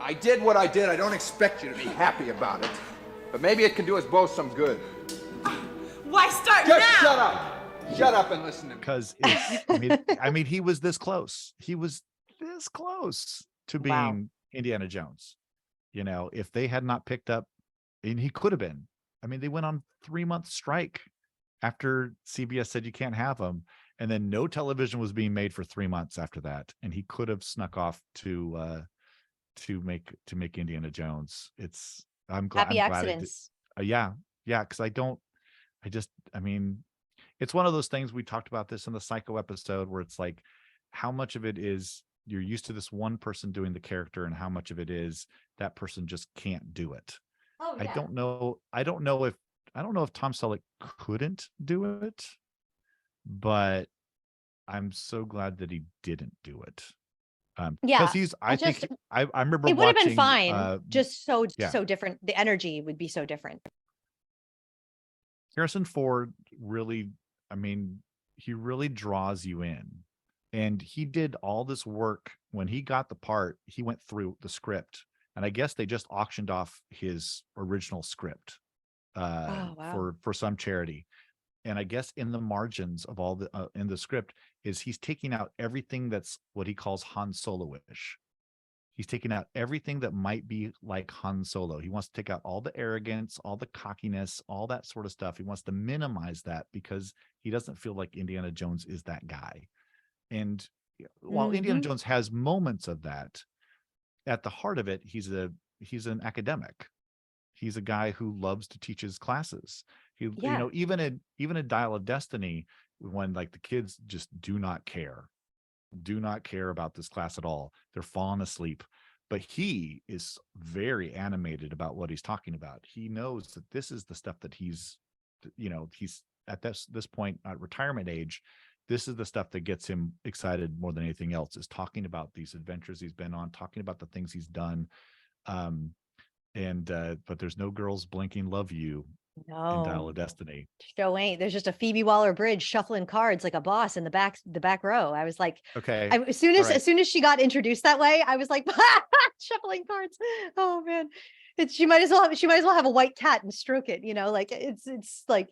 I did what I did. I don't expect you to be happy about it. But maybe it can do us both some good. Why start Just now? shut up. Shut up and listen to me. Because I mean, he was this close. He was this close to being Indiana Jones. You know, if they had not picked up, and he could have been. I mean, they went on 3-month strike after CBS said you can't have him, and then no television was being made for 3 months after that, and he could have snuck off to make Indiana Jones. I'm glad. Happy accidents. Yeah, because I mean, it's one of those things, we talked about this in the Psycho episode, where it's like, how much of it is you're used to this one person doing the character, and how much of it is that person just can't do it. Oh, yeah. I don't know if Tom Selleck couldn't do it, but I'm so glad that he didn't do it. Because I remember it would have been watching, fine, just so different. The energy would be so different. Harrison Ford really, I mean, he really draws you in, and he did all this work. When he got the part, he went through the script, and I guess they just auctioned off his original script for some charity. And I guess in the margins of all the in the script is he's taking out everything that's what he calls Han Solo-ish. He's taking out everything that might be like Han Solo. He wants to take out all the arrogance, all the cockiness, all that sort of stuff. He wants to minimize that because he doesn't feel like Indiana Jones is that guy. And while Indiana Jones has moments of that, at the heart of it, he's an academic. He's a guy who loves to teach his classes. You know, even in Dial of Destiny, when like the kids just do not care about this class at all, they're falling asleep, but he is very animated about what he's talking about. He knows that this is the stuff that he's at this point at retirement age. This is the stuff that gets him excited more than anything else, is talking about these adventures he's been on, talking about the things he's done. But there's no girls blinking love you in Dial of Destiny. Show ain't. There's just a Phoebe Waller-Bridge shuffling cards like a boss in the back row. I was like, okay. As soon as she got introduced that way, I was like, shuffling cards. Oh man, she might as well have a white cat and stroke it. You know, like it's like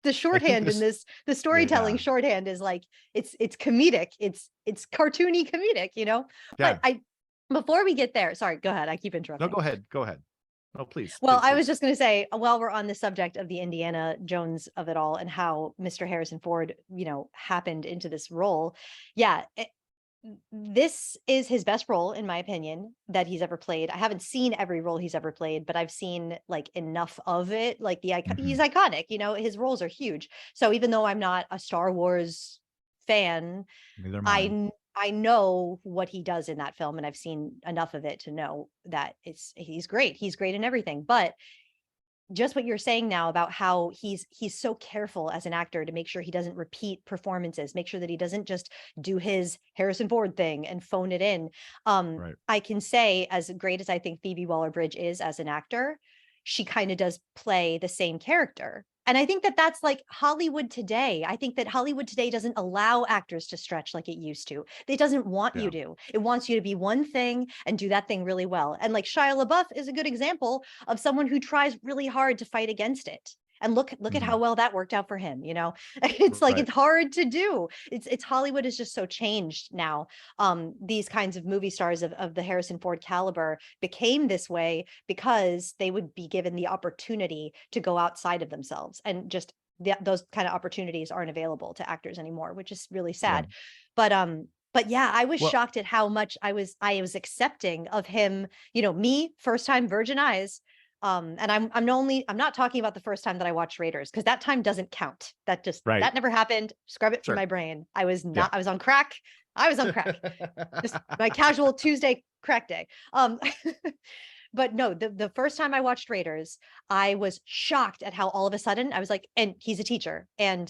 the shorthand the storytelling shorthand is like it's comedic. It's cartoony comedic. You know, but before we get there, sorry, go ahead. I keep interrupting. No, go ahead. Oh, please. Well, I was just going to say, while we're on the subject of the Indiana Jones of it all and how Mr. Harrison Ford, happened into this role. Yeah, this is his best role, in my opinion, that he's ever played. I haven't seen every role he's ever played, but I've seen like enough of it. Like he's iconic, his roles are huge. So even though I'm not a Star Wars fan, I know what he does in that film, and I've seen enough of it to know that he's great. He's great in everything. But just what you're saying now about how he's so careful as an actor to make sure he doesn't repeat performances, make sure that he doesn't just do his Harrison Ford thing and phone it in. Right. I can say, as great as I think Phoebe Waller-Bridge is as an actor, she kind of does play the same character. And I think that that's like Hollywood today. I think that Hollywood today doesn't allow actors to stretch like it used to. It doesn't want you to. It wants you to be one thing and do that thing really well. And like Shia LaBeouf is a good example of someone who tries really hard to fight against it. And look at how well that worked out for him. It's like, it's hard to do. It's Hollywood is just so changed now. These kinds of movie stars of the Harrison Ford caliber became this way because they would be given the opportunity to go outside of themselves, and just those kind of opportunities aren't available to actors anymore, which is really sad. Yeah. But yeah, I was shocked at how much I was accepting of him, me, first time virgin eyes. And I'm not talking about the first time that I watched Raiders, because that time doesn't count. That never happened. Scrub it from my brain. I was on crack. Just my casual Tuesday crack day. But no, the first time I watched Raiders, I was shocked at how all of a sudden I was like, and he's a teacher, and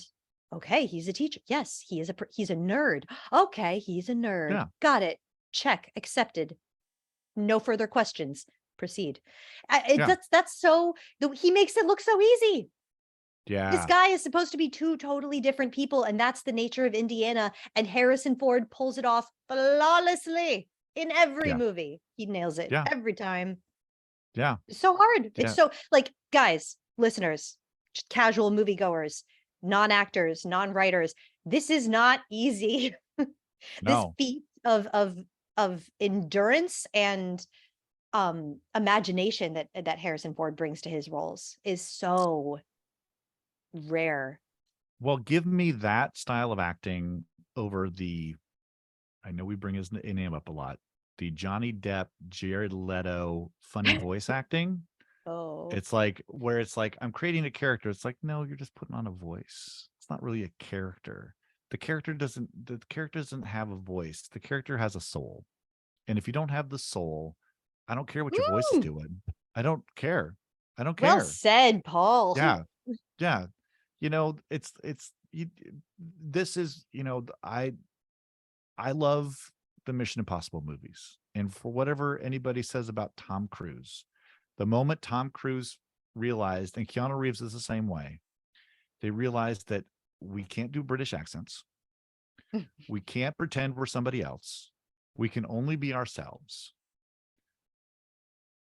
okay, he's a teacher. Yes, he's a nerd. Okay, he's a nerd. Yeah. Got it. Check. Accepted. No further questions. Proceed. That's so he makes it look so easy. Yeah, this guy is supposed to be two totally different people, and that's the nature of Indiana, and Harrison Ford pulls it off flawlessly. in every Yeah. movie. He nails it Yeah. every time. Yeah. It's so hard. It's Yeah. so like, guys, listeners, just casual moviegoers, non-actors, non-writers. This is not easy. This No. feat of endurance and imagination that Harrison Ford brings to his roles is so rare. Well, give me that style of acting over the, I know we bring his name up a lot, the Johnny Depp, Jared Leto funny voice acting. Oh. It's like where it's like I'm creating a character. It's like, no, you're just putting on a voice. It's not really a character. The character doesn't have a voice. The character has a soul. And if you don't have the soul, I don't care what your voice is Woo! doing. I don't care. I don't Well care. said, Paul. Yeah. Yeah. It's this is, I love the Mission Impossible movies. And for whatever anybody says about Tom Cruise, the moment Tom Cruise realized, and Keanu Reeves is the same way, they realized that we can't do British accents. We can't pretend we're somebody else. We can only be ourselves.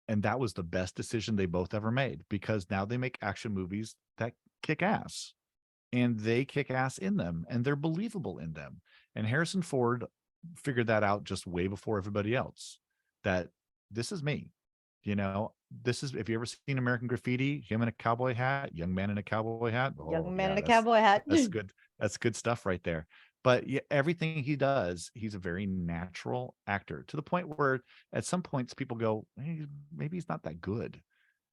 And that was the best decision they both ever made, because now they make action movies that kick ass, and they kick ass in them, and they're believable in them. And Harrison Ford figured that out just way before everybody else, that this is me. This is, if you ever seen American Graffiti, him in a cowboy hat, young man in a cowboy hat. Young man yeah, in a cowboy hat. that's good. That's good stuff right there. But yeah, everything he does, he's a very natural actor, to the point where at some points people go, hey, maybe he's not that good.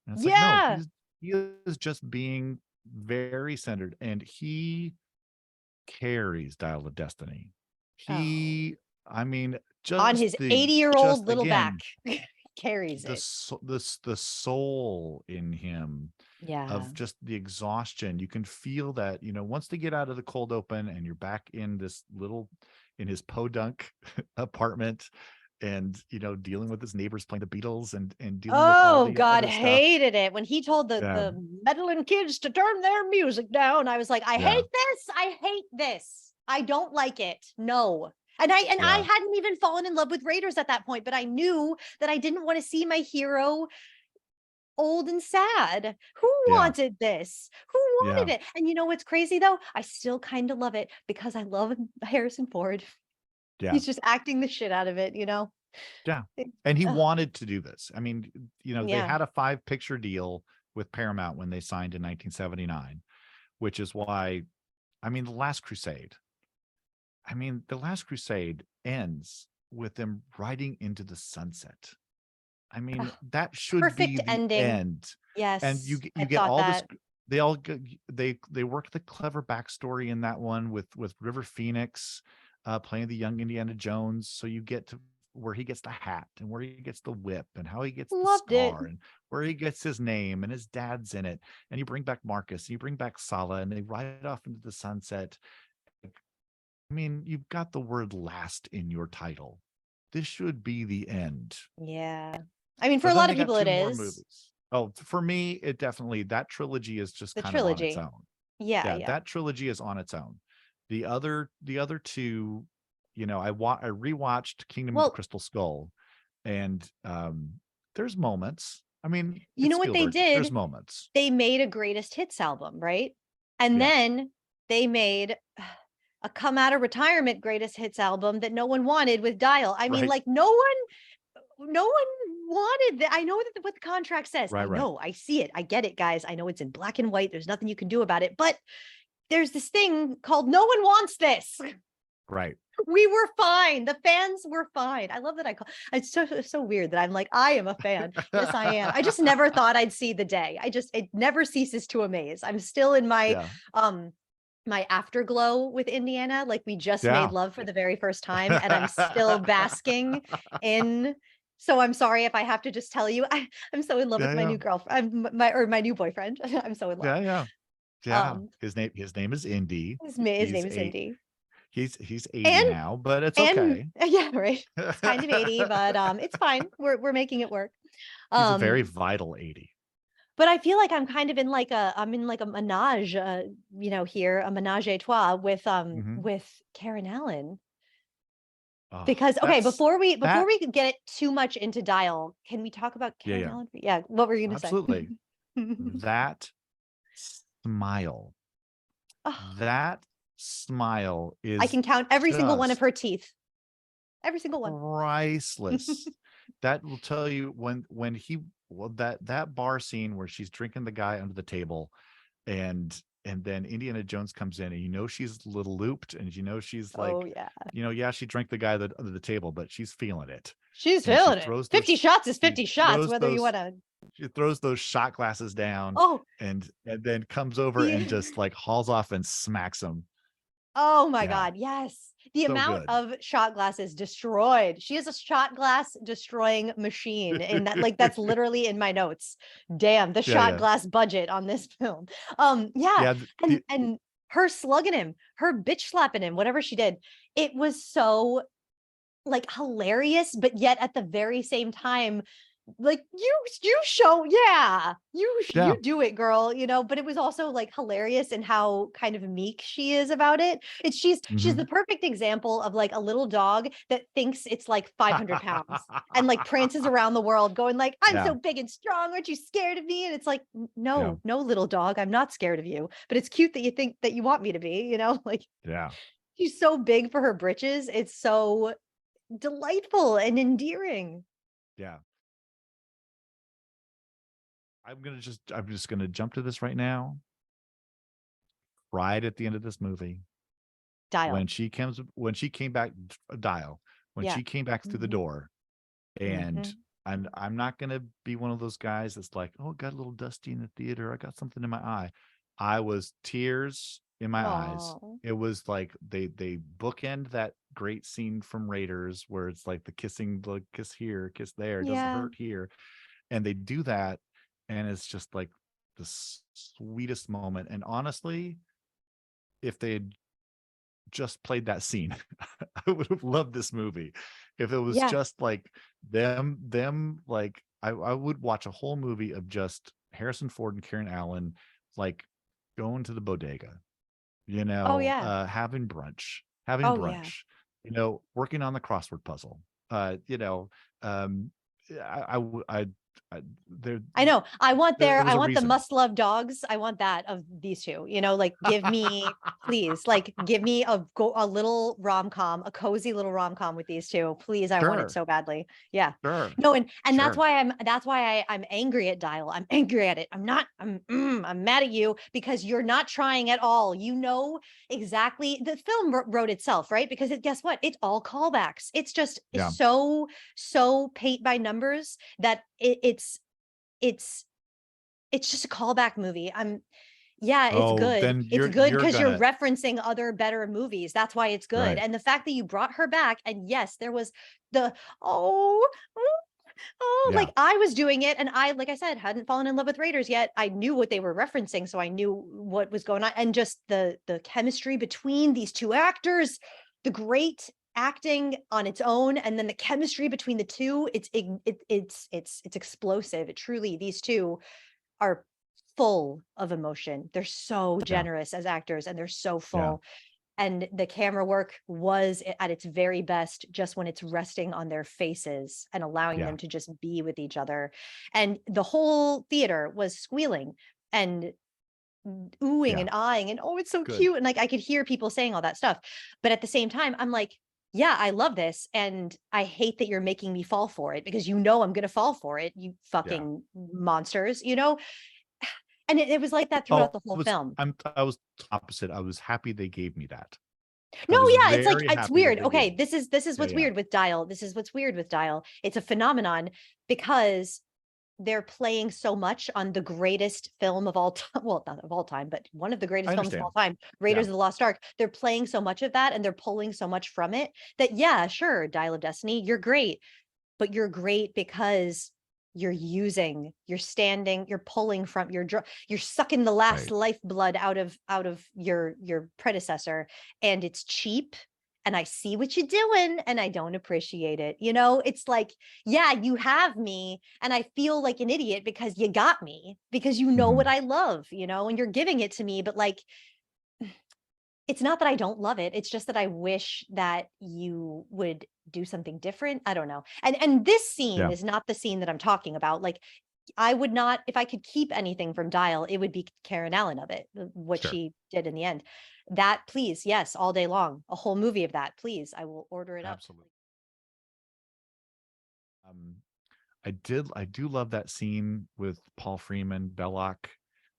And it's like, no, Yeah. he is just being very centered, and he carries Dial of Destiny. Oh. I mean, On just his 80-year-old little again, back. Carries it. the soul in him Yeah. of just the exhaustion. You can feel that, once they get out of the cold open and you're back in his podunk apartment, and dealing with his neighbors playing the Beatles, and dealing with all Oh the God, other stuff. hated it when he told Yeah. the meddling kids to turn their music down. I was like, I Yeah. hate this. I hate this. I don't like it. No. And I Yeah. hadn't even fallen in love with Raiders at that point, but I knew that I didn't want to see my hero old and sad. Who Yeah. wanted this? Who wanted Yeah. it? And you know what's crazy though? I still kind of love it because I love Harrison Ford. Yeah. He's just acting the shit out of it, Yeah. It- And he ugh. wanted to do this. I mean, they Yeah. had a 5-picture deal with Paramount when they signed in 1979, which is why, The Last Crusade. The Last Crusade ends with them riding into the sunset. Ugh, That should perfect be the ending. end. Yes. And you I get thought all that. this. They all they work the clever backstory in that one with River Phoenix playing the young Indiana Jones. So you get to where he gets the hat, and where he gets the whip, and how he gets the Loved it. scar, and where he gets his name, and his dad's in it. And you bring back Marcus, and you bring back Sala, and they ride off into the sunset. You've got the word last in your title. This should be the end. Yeah. But For a then lot they of got people 2 it more is. movies. Oh, for me, it definitely, that trilogy is just The kind of on its trilogy. own. Yeah. That trilogy is on its own. The other 2, I rewatched Kingdom of the Well, Crystal Skull, and there's moments. you know what they There's did? moments. They made a greatest hits album, right? And Yeah. then they made a come out of retirement greatest hits album that no one wanted with Dial. Right. Like no one wanted that. I know that what the contract says. Right, I right. know. I see it. I get it, guys. I know it's in black and white. There's nothing you can do about it. But there's this thing called no one wants this. Right. We were fine. The fans were fine. I love that it's so weird that I'm like, I am a fan. Yes, I am. I just never thought I'd see the day. It never ceases to amaze. I'm still in my Yeah. my afterglow with Indiana. Like we just Yeah. made love for the very first time, and I'm still basking in. So I'm sorry if I have to just tell you, I'm so in love with my new girlfriend, my new boyfriend. I'm so in love. Yeah. His name is Indy. His name is Indy. He's 80 now, but it's okay. Yeah, right. It's kind of 80, but it's fine. We're making it work. He's a very vital 80. But I feel like I'm kind of in like a menage, here, a menage a trois with Karen Allen. Oh, Because okay, before we that get too much into Dial, can we talk about yeah, Karen yeah, Allen? Yeah, what were you gonna say? absolutely. That smile, Oh, that smile I is can count every single one of just her teeth. Every single one. priceless. That will tell you when he well that bar scene where she's drinking the guy under the table, and then Indiana Jones comes in, and she's a little looped, and she's Oh like, yeah. yeah, she drank the guy under the table, but she's feeling it, She's and feeling it. 50 shots is 50 shots, whether you want to. she throws those shot glasses down, Oh, and then comes over and the just like hauls off and smacks him. oh my Yeah, God, yes. The so amount good. of shot glasses destroyed. She is a shot glass destroying machine. And that, like, that's literally in my notes. Damn, the Yeah, shot yeah, glass budget on this film. Yeah. yeah. And her slugging him, her bitch slapping him, whatever she did. It was so like hilarious, but yet at the very same time, like you show, yeah, Yeah. you do it, girl, but it was also like hilarious in how kind of meek she is about it. She's the Mhm. perfect example of like a little dog that thinks it's like 500 pounds and like prances around the world going like, I'm Yeah, so big and strong, aren't you scared of me? And it's like, yeah, no, little dog, I'm not scared of you, but it's cute that you think that you want me to be, like yeah, she's so big for her britches. It's so delightful and endearing. yeah. I'm just gonna jump to this right now. Right at the end of this movie, Dial. when she came back, Dial, when Yeah. she came back through the Mhm. door, and Mhm. I'm not gonna be one of those guys that's like, oh, it got a little dusty in the theater. I got something in my eye. I was tears in my eyes. Aw. It was like they bookend that great scene from Raiders where it's like the kissing, the kiss here, kiss there, it doesn't Yeah. hurt here, and they do that, and it's just like the sweetest moment. And honestly, if they had just played that scene, I would have loved this movie. If it was Yeah. just like them like I would watch a whole movie of just Harrison Ford and Karen Allen like going to the bodega, Oh, yeah. having Oh, yeah. brunch, working on the crossword puzzle. Um I there I know. there was I a want the reason. must-love dogs. I want that of these two, like give me, please, like give me a little rom-com, a cozy little rom-com with these two. Please, I want it Sure, so badly. Yeah. sure, No, and sure. that's why I'm angry at Dial. I'm angry at it. I'm mad at you because you're not trying at all. You know exactly the film wrote itself, right? Because guess what? It's all callbacks. It's Yeah. so paint by numbers that it's it's just a callback movie. Yeah, it's Oh, good. then It's you're good you're because you're gonna referencing other better movies. That's why it's good. right. And the fact that you brought her back, and yes, there was the oh, Yeah, like I was doing it, and I, like I said, hadn't fallen in love with Raiders yet. I knew what they were referencing, so I knew what was going on, and just the chemistry between these two actors, the great acting on its own, and then the chemistry between the two. It's explosive. It truly, these two are full of emotion. They're so yeah, generous as actors, and they're so yeah, full. And the camera work was at its very best just when it's resting on their faces and allowing yeah, them to just be with each other. And the whole theater was squealing and oohing yeah. and eyeing and, oh, it's so Good. cute. And like I could hear people saying all that stuff. But at the same time, I'm like, yeah, I love this. And I hate that you're making me fall for it because I'm going to fall for it, you Yeah. fucking monsters. And it was like that throughout Oh, the whole film. I was opposite. I was happy they gave me that. I No, was yeah, it's like very it's happy that weird. they gave Okay, me. this is Yeah, what's yeah. weird with Dial. This is what's weird with Dial. It's a phenomenon because they're playing so much on the greatest film of all time. Well, not of all time, but one of the I greatest films of understand. all time, Yeah. Raiders of the Lost Ark. They're playing so much of that and they're pulling so much from it that, yeah, sure, Dial of Destiny, you're great, but you're great because you're standing, you're pulling from you're sucking the last Right. lifeblood out of your predecessor, and it's cheap, and I see what you're doing and I don't appreciate it. It's like, yeah, you have me and I feel like an idiot because you got me, because you know what Mhm. I love, and you're giving it to me, but like it's not that I don't love it. It's just that I wish that you would do something different. I don't know. And this scene Yeah, is not the scene that I'm talking about. Like I would not, if I could keep anything from Dial, it would be Karen Allen of it, what sure, she did in the end. That, please, yes, all day long, a whole movie of that, please. I will order it up. absolutely. Um, I do love that scene with Paul Freeman, Belloc,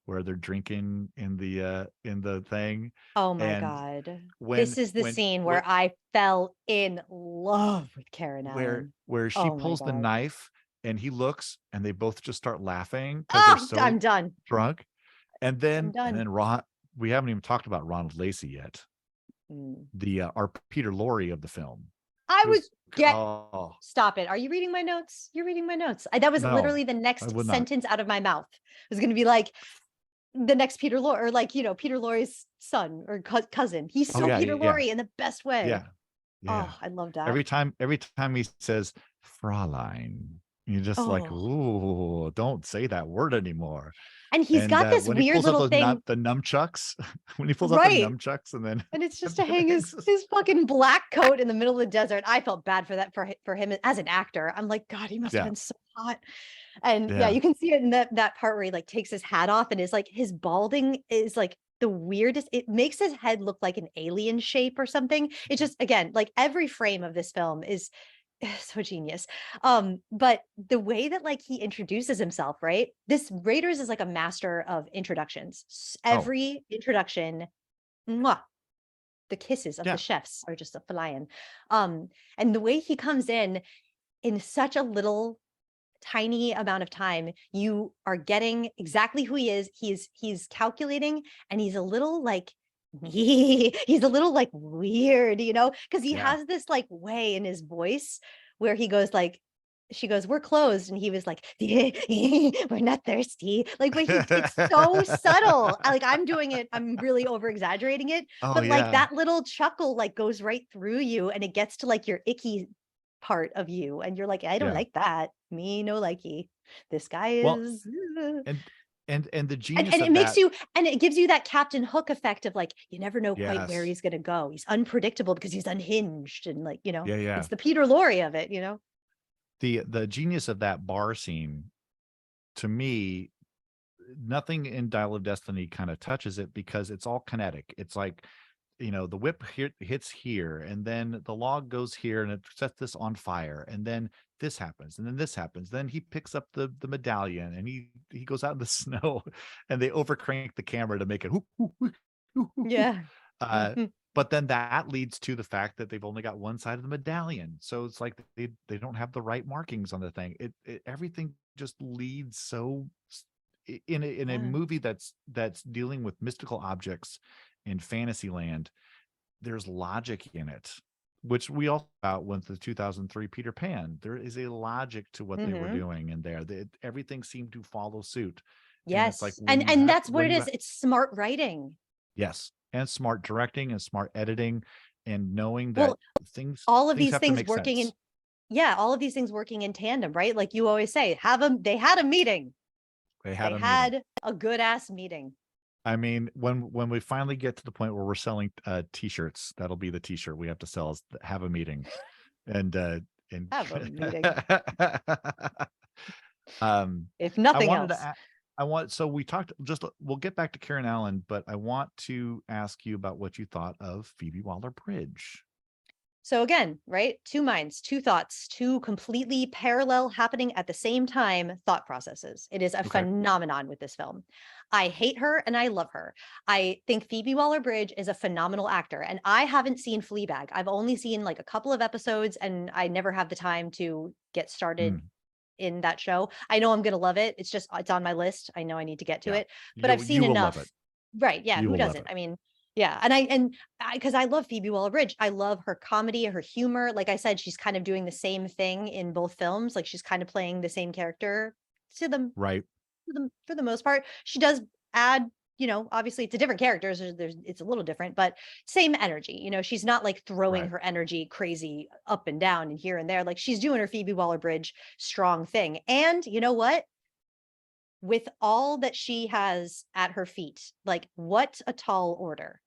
where they're drinking in the thing, Oh my and God. when This is the when scene when where I fell in love with Karen Allen. where she Oh my pulls the God. knife and he looks and they both just start laughing because they're Oh, so I'm done. drunk. And I'm done. then Ron, we haven't even talked about Ronald Lacey yet, Mm. the our Peter Lorre of the film. I Who's was get oh Stop it. Are you reading my notes? You're reading my notes. That was no, literally the I next would not. sentence out of my mouth. It was going to be like the next Peter Lorre, or like, Peter Lorre's son or cousin. He's Oh so yeah, Peter yeah, Lorre in the best way. yeah, yeah. Oh, I love that. Every time he says Fraulein, you're just like, Oh, ooh, don't say that word anymore. and he's And got this when he weird pulls out little those thing, the nunchucks, when he pulls out the right? nunchucks, and then And it's just to hang his everything's his fucking black coat in the middle of the desert. I felt bad for that, for him as an actor. I'm like, God, he must have yeah, been so hot. And yeah, yeah, you can see it in that part where he like takes his hat off and is like his balding is like the weirdest. It makes his head look like an alien shape or something. It's just, again, like every frame of this film is so genius. But the way that like he introduces himself, right? This Raiders is like a master of introductions. oh Every introduction, mwah, the kisses of the yeah, chefs are just a flying. And the way he comes in such a little tiny amount of time, you are getting exactly who he is. He's calculating, and he's a little like he's a little like weird, because he yeah. has this like way in his voice where he goes like, she goes, "We're closed," and he was like, "We're not thirsty." Like, but it's so subtle. Like I'm doing it, I'm really over exaggerating it, Oh but like yeah, that little chuckle like goes right through you, and it gets to like your icky part of you, and you're like, I don't yeah. like that. Me no likey. This guy Well, is and and the and genius it of makes that, you, and it gives you that Captain Hook effect of like you never know quite where yes, he's gonna go. He's unpredictable because he's unhinged, and like, yeah, yeah. it's the Peter Lorre of it, The genius of that bar scene, to me, nothing in Dial of Destiny kind of touches it because it's all kinetic. It's like, the whip hits here, and then the log goes here, and it sets this on fire, and then this happens, and then this happens. Then he picks up the medallion, and he goes out in the snow, and they overcrank the camera to make it. Whoo, whoo, whoo, whoo, whoo, whoo. Yeah. Uh, but then that leads to the fact that they've only got one side of the medallion, so it's like they don't have the right markings on the thing. It everything just leads so in a Yeah. movie that's dealing with mystical objects in Fantasyland. There's logic in it, which we all about with the 2003 Peter Pan. There is a logic to what they were Hmm. doing in there. Everything seemed to follow suit, and it's like Yes. And that's what when it you is. It's smart writing. yes, and smart directing and smart editing, and knowing that Well, all of things these have to things make working in sense. yeah, all of these things working in tandem, right? Like you always say, they had a meeting. They had They a meeting. had a good ass meeting. I mean, when we finally get to the point where we're selling t-shirts, that'll be the t-shirt we have to sell is have a meeting. And Have a meeting. um If I nothing wanted to else. so we talked just we'll get back to Karen Allen, but I want to ask you about what you thought of Phoebe Waller-Bridge. So again, right? Two minds, two thoughts, two completely parallel happening at the same time thought processes. It is a Okay. phenomenon with this film. I hate her and I love her. I think Phoebe Waller-Bridge is a phenomenal actor, and I haven't seen Fleabag. I've only seen like a couple of episodes, and I never have the time to get started Mm, in that show. I know I'm going to love it. It's on my list. I know I need to get to yeah. it, but I've seen You will love it. enough. Right. Yeah. You Who will love doesn't? it. I mean, yeah. And because I love Phoebe Waller-Bridge. I love her comedy, her humor. Like I said, she's kind of doing the same thing in both films. Like she's kind of playing the same character to the Right. for the most part. She does add, obviously it's a different characters. It's a little different, but same energy. She's not like throwing Right. her energy crazy up and down and here and there. Like she's doing her Phoebe Waller-Bridge strong thing. And you know what? With all that she has at her feet, like what a tall order.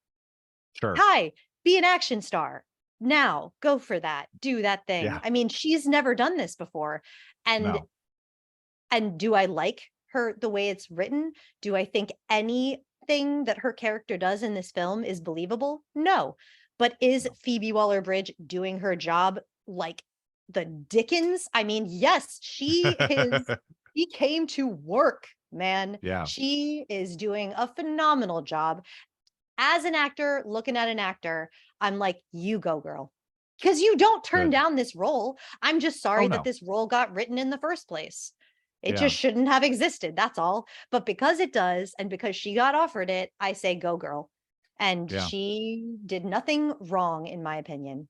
Sure. Hi, be an action star. Now, go for that. Do that thing. Yeah. I mean, she's never done this before. And No. and do I like her the way it's written? Do I think anything that her character does in this film is believable? No. But is No. Phoebe Waller-Bridge doing her job like the Dickens? I mean, yes, she is. She came to work, man. Yeah. She is doing a phenomenal job. As an actor, looking at an actor, I'm like, you go, girl. Because you don't turn Good. down this role. I'm just Oh sorry that no. this role got written in the first place. It Yeah. just shouldn't have existed. That's all. But because it does, and because she got offered it, I say go, girl. And Yeah. she did nothing wrong, in my opinion.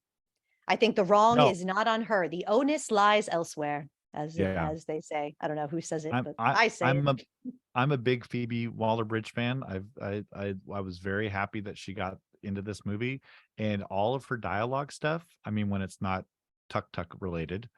I think the wrong No. is not on her. The onus lies elsewhere, Yeah. as they say. I don't know who says it, I'm but I I say I'm a it. I'm a big Phoebe Waller-Bridge fan. I was very happy that she got into this movie, and all of her dialogue stuff. I mean, when it's not tuck related,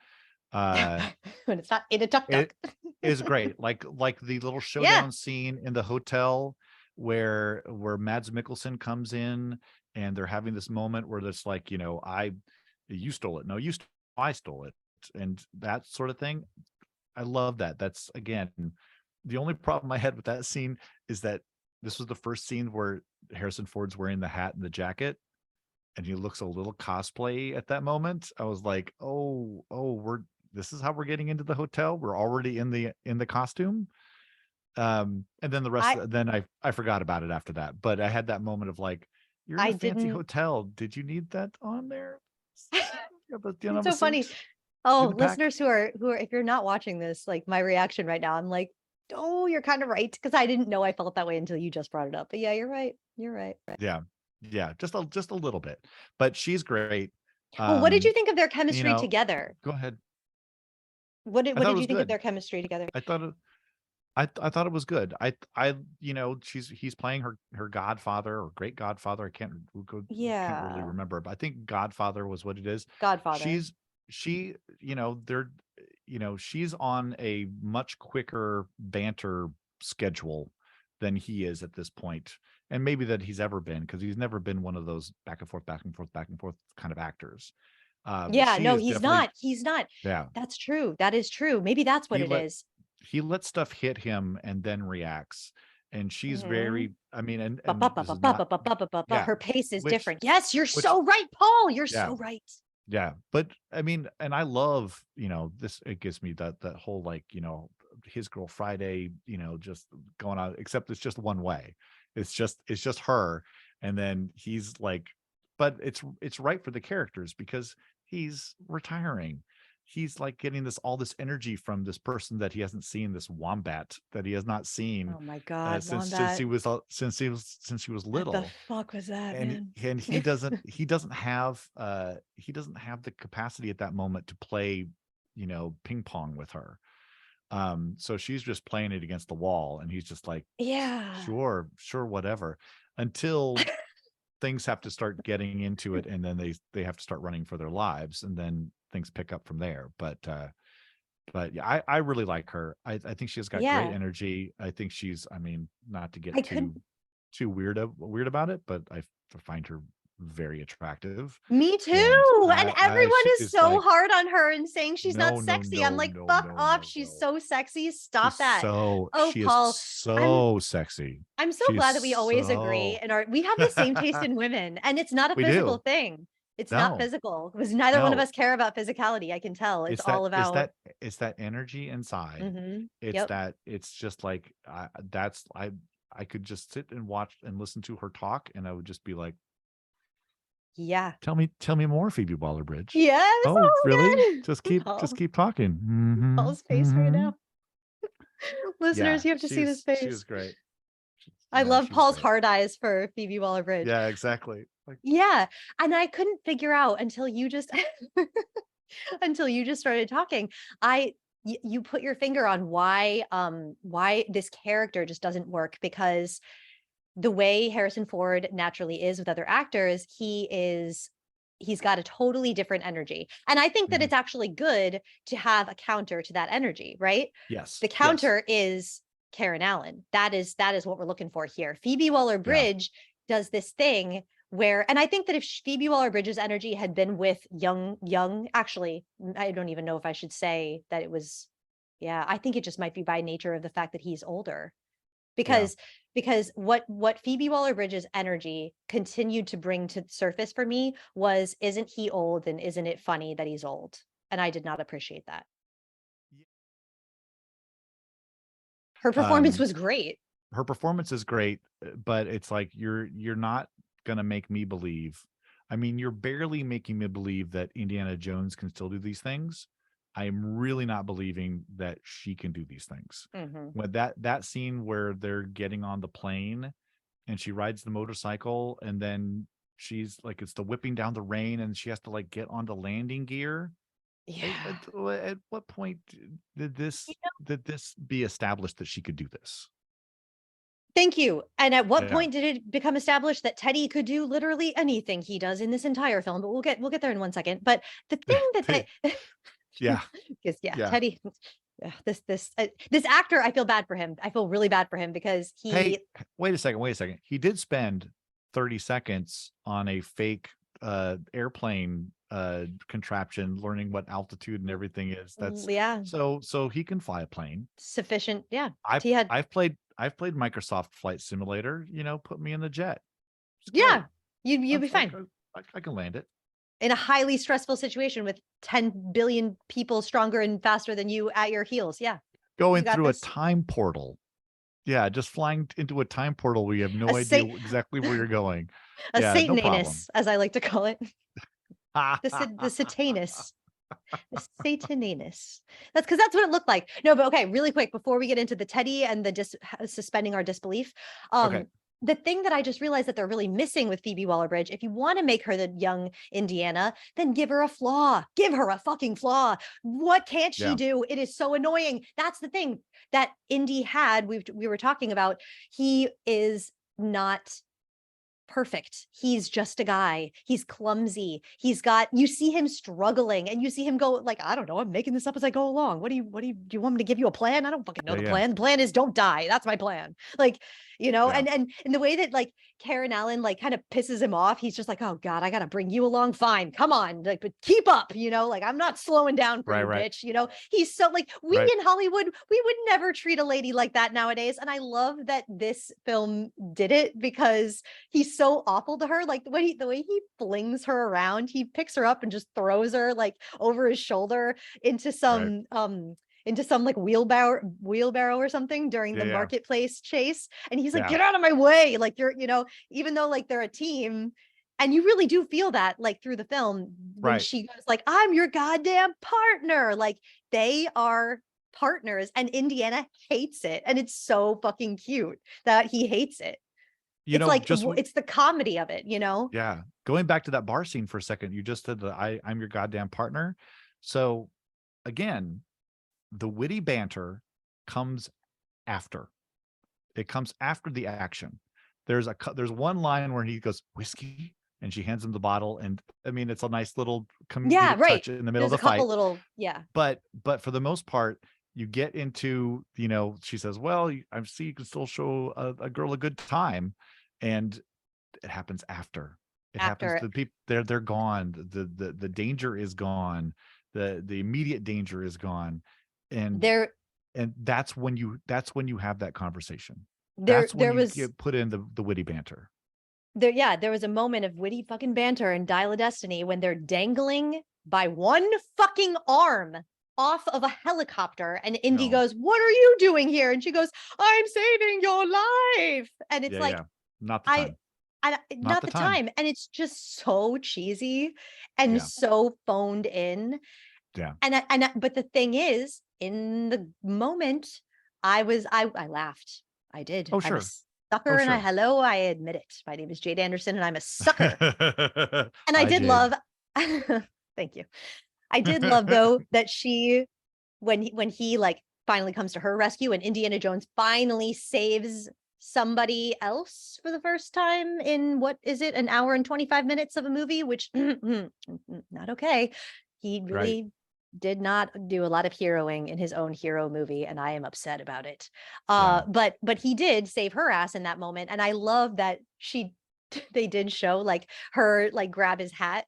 uh, When it's not in a tuk it tuk. is great. Like the little Yeah. showdown scene in the hotel where Mads Mikkelsen comes in, and they're having this moment where it's like, you stole it. No, I stole it, and that sort of thing. I love that. That's again, the only problem I had with that scene is that this was the first scene where Harrison Ford's wearing the hat and the jacket, and he looks a little cosplay at that moment. I was like, this is how we're getting into the hotel. We're already in the costume. And then the rest, I then I forgot about it after that. But I had that moment of like, you're in I a fancy didn't. hotel. Did you need that on there? You don't It's have a so funny. suit? Oh, Need the pack? listeners who are, if you're not watching this, like my reaction right now, I'm like, oh, you're kind of right. Because I didn't know I felt that way until you just brought it up. But yeah, you're right. You're right. Yeah. Yeah. Just a little bit. But she's great. Well, what did Um, you think of their you chemistry know, together? go ahead. I What thought it did you was think of good. their chemistry together? I thought it I thought it was good. He's playing her godfather or great godfather. Can't really Yeah. remember, but I think godfather was what it is. Godfather. She's she you know they're she's on a much quicker banter schedule than he is at this point, and maybe that he's ever been, because he's never been one of those back and forth, back and forth, back and forth kind of actors. But Yeah, she no, is he's definitely, not. He's not. yeah. That's true. That is true. Maybe that's what He it let is. he lets stuff hit him and then reacts. And she's Mhm. very, I mean, Ba, ba, and ba, this ba, is ba, not, ba, ba, ba, ba, ba, ba. yeah, Her pace is which, different. Yes, you're which, so right, Paul. You're yeah, so right. yeah. But I mean, and I love, this, it gives me that whole, like, his girl Friday, just going on, except it's just one way. It's just her. And then he's like, but it's right for the characters because he's retiring. He's like getting all this energy from this person that he hasn't seen, this wombat that he has not seen Oh my God, since Wombat. he was What the little. fuck was that, And man? he doesn't have the capacity at that moment to play, ping pong with her. So she's just playing it against the wall, and he's just like, Yeah. sure, whatever, until things have to start getting into it, and then they have to start running for their lives, and then things pick up from there. But yeah, I really like her. I think she's got great Yeah. energy. I think she's, I mean, not to I get couldn't. too weird about it, but I find her very attractive. Me And too. And everyone is she's so like, hard on her and saying she's not no, no, sexy. I'm no, like, no, fuck no, off. no, She's no. so sexy. Stop that. Oh, She is Paul, I'm so sexy. I'm so She is glad that we always agree so and we have the same taste in women. And it's not a we physical do. thing. It's not No, physical because neither one of no. us care about physicality. I can tell. It's It's all about it's that energy inside. yep. It's just like, I could just sit and watch and listen to her talk, and I would just be like, Yeah. tell me more, Phoebe Waller-Bridge. Yes. Oh, Oh really? my God. Just Paul, keep talking. Paul's face right now. Yeah, Listeners, you have to see this she face. was great. I love She was Paul's great. hard eyes for Phoebe Waller-Bridge. Yeah, exactly. Like, Yeah. And I couldn't figure out until you just until you just started talking. You put your finger on why this character just doesn't work, because the way Harrison Ford naturally is with other actors, he's got a totally different energy. And I think that mhm. it's actually good to have a counter to that energy, right? Yes, The yes, counter is Karen Allen. That is what we're looking for here. Phoebe yeah, Waller-Bridge does this thing where, and I think that if Phoebe Waller-Bridge's energy had been with young, actually, I don't even know if I should say that it was, yeah, I think it just might be by nature of the fact that he's older. Because what Phoebe Waller-Bridge's energy continued to bring to the surface for me was, isn't he old and isn't it funny that he's old? And I did not appreciate that. Her performance was great. Her performance is great, but it's like you're not gonna make me believe. I mean, you're barely making me believe that Indiana Jones can still do these things. I'm really not believing that she can do these things. When that scene where they're getting on the plane and she rides the motorcycle and then she's like, it's the whipping down the rain and she has to like get onto landing gear. Yeah. At what point did this be established that she could do this? Thank you. And at what point did it become established that Teddy could do literally anything he does in this entire film? But we'll get there in one second. But the thing that because Teddy, this actor, I feel bad for him. I feel really bad for him because he. Wait a second. He did spend 30 seconds on a fake airplane contraption, learning what altitude and everything is. That's so he can fly a plane. Sufficient, yeah. I've played Microsoft Flight Simulator. Put me in the jet. Yeah, you'd be fine. I can land it in a highly stressful situation with 10 billion people stronger and faster than you at your heels. Yeah, going through a time portal. Yeah, just flying into a time portal where you have no idea exactly where you're going. A Satan-anus, as I like to call it. the Satanus. The Sataninus. That's because that's what it looked like. No, but okay, really quick before we get into the Teddy and the suspending our disbelief. The thing that I just realized that they're really missing with Phoebe Waller-Bridge, if you want to make her the young Indiana, then give her a flaw. Give her a fucking flaw. What can't she do? It is so annoying. That's the thing that Indy had. We were talking about. He is not perfect. He's just a guy. He's clumsy. You see him struggling and you see him go like, I don't know, I'm making this up as I go along. Do you want me to give you a plan? I don't fucking know the plan. The plan is don't die. That's my plan. Like, and the way that like Karen Allen like kind of pisses him off, he's just like, oh God, I gotta bring you along. Fine, come on, like, but keep up, like I'm not slowing down for you, bitch. He's so like we in Hollywood, we would never treat a lady like that nowadays. And I love that this film did it because he's so awful to her. Like the way he flings her around, he picks her up and just throws her like over his shoulder into some like wheelbarrow or something during the marketplace chase. And he's like, get out of my way. Like you're, even though like they're a team, and you really do feel that like through the film when she goes like, I'm your goddamn partner. Like they are partners and Indiana hates it. And it's so fucking cute that he hates it. It's like, it's the comedy of it, Yeah. Going back to that bar scene for a second, you just said that I'm your goddamn partner. So again, the witty banter comes after. It comes after the action. There's one line where he goes, whiskey, and she hands him the bottle. And I mean, it's a nice little touch in the middle of the fight. But for the most part, you get into, she says, well, I see you can still show a girl a good time. And it happens after. It happens to the people. They're gone. The danger is gone. The immediate danger is gone. And that's when you have that conversation. That's when you put in the witty banter. There was a moment of witty fucking banter in Dial of Destiny when they're dangling by one fucking arm off of a helicopter and Indy goes, what are you doing here? And she goes, I'm saving your life. And it's not the time. Not the time. And it's just so cheesy and so phoned in. Yeah. But the thing is, in the moment, I laughed. I did. Oh, sure. I'm a sucker and I admit it. My name is Jade Anderson and I'm a sucker. And I did love, thank you. I did love though that she, when he like finally comes to her rescue and Indiana Jones finally saves somebody else for the first time in what is it, an hour and 25 minutes of a movie, which not okay. He really did not do a lot of heroing in his own hero movie, and I am upset about it. But he did save her ass in that moment, and I love that she they did show like her like grab his hat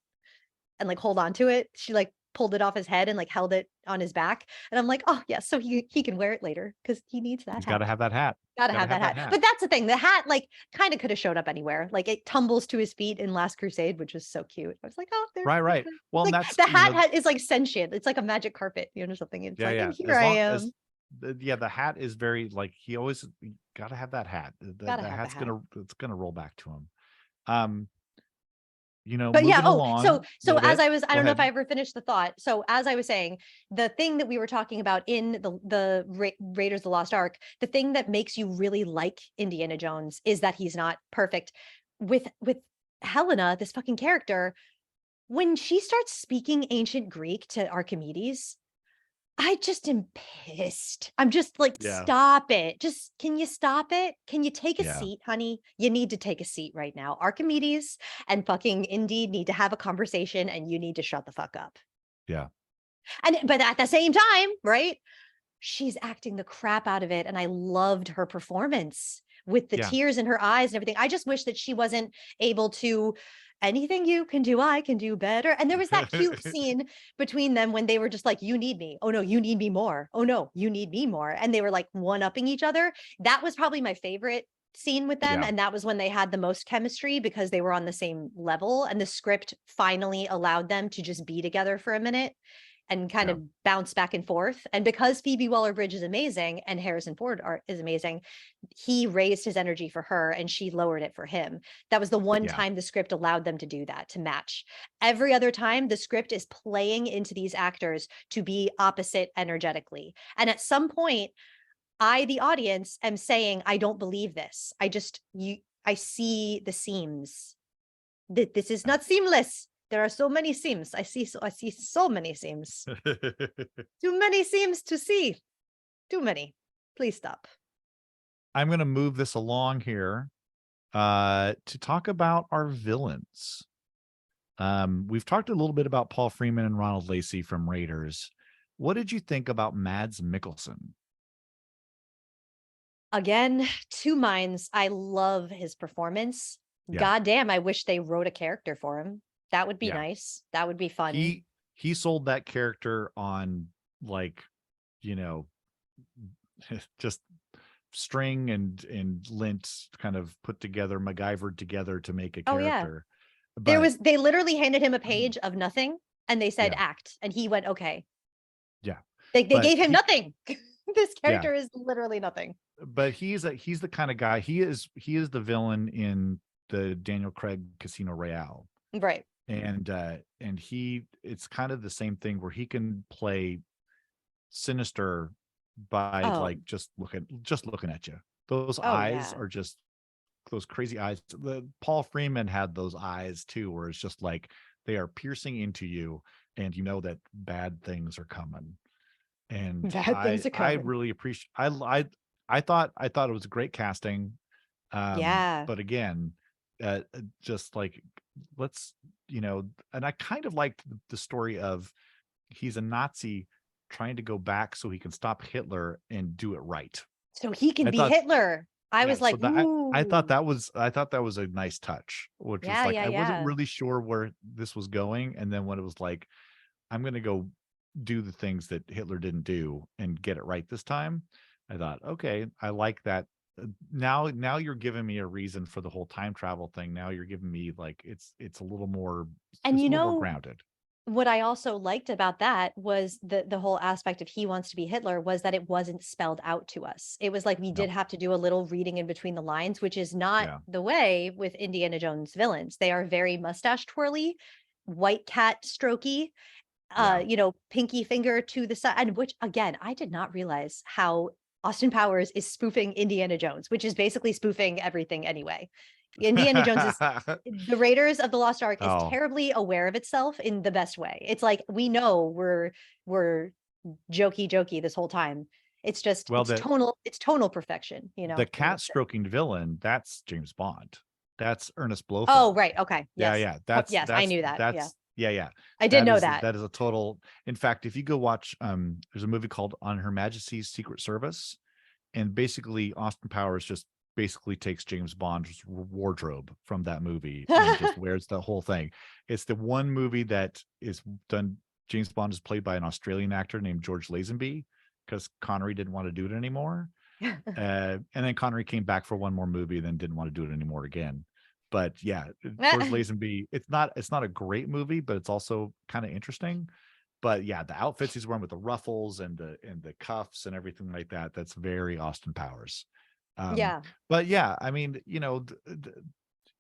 and like hold on to it. She like pulled it off his head and like held it on his back. And I'm like, oh yeah, so he can wear it later because he needs that He's got hat. to have that hat. Gotta Got to have that have that hat. hat. But that's the thing. The hat like kind of could have showed up anywhere. Like it tumbles to his feet in Last Crusade, which was so cute. I was like, oh, there. Right. Well, and Like that's, the hat is like sentient. It's like a magic carpet, you know, something. It's like, and here As I long am. as the hat is very like he always got to have that hat. Gotta The have hat's the hat. gonna roll back to him. But yeah, moving along so a little as bit. I was, I Go don't know if I ahead. ever finished the thought. So as I was saying, the thing that we were talking about in the Raiders of the Lost Ark, the thing that makes you really like Indiana Jones is that he's not perfect. With Helena, this fucking character, when she starts speaking ancient Greek to Archimedes, I just am pissed. I'm just like, Yeah. stop it. Just, can you stop it? Can you take a Yeah. seat, honey? You need to take a seat right now. Archimedes and fucking Indy need to have a conversation and you need to shut the fuck up. Yeah. But at the same time, right? She's acting the crap out of it. And I loved her performance with the Yeah. tears in her eyes and everything. I just wish that she wasn't able to, anything you can do, I can do better. And there was that cute scene between them when they were just like, you need me. Oh no, you need me more. Oh no, you need me more. And they were like one-upping each other. That was probably my favorite scene with them. Yeah. And that was when they had the most chemistry because they were on the same level. And the script finally allowed them to just be together for a minute and kind of bounce back and forth. And because Phoebe Waller-Bridge is amazing and Harrison Ford is amazing, he raised his energy for her and she lowered it for him. That was the one time the script allowed them to do that, to match. Every other time, the script is playing into these actors to be opposite energetically. And at some point, I, the audience, am saying, I don't believe this. I see the seams. That this is not seamless. There are so many seams. I see so many seams. Too many seams to see. Too many. Please stop. I'm going to move this along here to talk about our villains. We've talked a little bit about Paul Freeman and Ronald Lacey from Raiders. What did you think about Mads Mikkelsen? Again, two minds. I love his performance. Yeah. God damn, I wish they wrote a character for him. That would be nice. That would be fun. He sold that character on like, just string and lint kind of put together, MacGyvered together to make a character. But they literally handed him a page of nothing and they said act and he went okay. Yeah. They gave him nothing. This character is literally nothing. But he's the kind of guy, he is the villain in the Daniel Craig Casino Royale. Right. And it's kind of the same thing where he can play sinister by like just looking at you. Those eyes are just those crazy eyes. Paul Freeman had those eyes too, where it's just like they are piercing into you and you know that bad things are coming. And I really appreciate I thought it was a great casting. But again, just like let's and I kind of liked the story of he's a Nazi trying to go back so he can stop Hitler and do it right. So he can be Hitler. I was like, I thought that was a nice touch, which was like I wasn't really sure where this was going. And then when it was like, I'm gonna go do the things that Hitler didn't do and get it right this time, I thought, okay, I like that. Now you're giving me a reason for the whole time travel thing. Now you're giving me like it's a little more more grounded. What I also liked about that was the whole aspect of he wants to be Hitler was that it wasn't spelled out to us. It was like we did have to do a little reading in between the lines, which is not the way with Indiana Jones villains. They are very mustache twirly, white cat strokey, pinky finger to the side, and which again, I did not realize how Austin Powers is spoofing Indiana Jones, which is basically spoofing everything anyway. Indiana Jones is the Raiders of the Lost Ark is terribly aware of itself in the best way. It's like we know we're jokey this whole time. It's just it's tonal perfection, The cat stroking villain, that's James Bond. That's Ernest Blofeld. Oh, right. Okay. Yes. Yeah. That's I knew that. Yeah. I did know that. That is a total. In fact, if you go watch, there's a movie called On Her Majesty's Secret Service, and basically Austin Powers just basically takes James Bond's wardrobe from that movie and just wears the whole thing. It's the one movie that is done. James Bond is played by an Australian actor named George Lazenby because Connery didn't want to do it anymore. And then Connery came back for one more movie, then didn't want to do it anymore again. But yeah, George Lazenby, it's not a great movie, but it's also kind of interesting. But yeah, the outfits he's wearing with the ruffles and the cuffs and everything like that, that's very Austin Powers. Yeah. But yeah, I mean,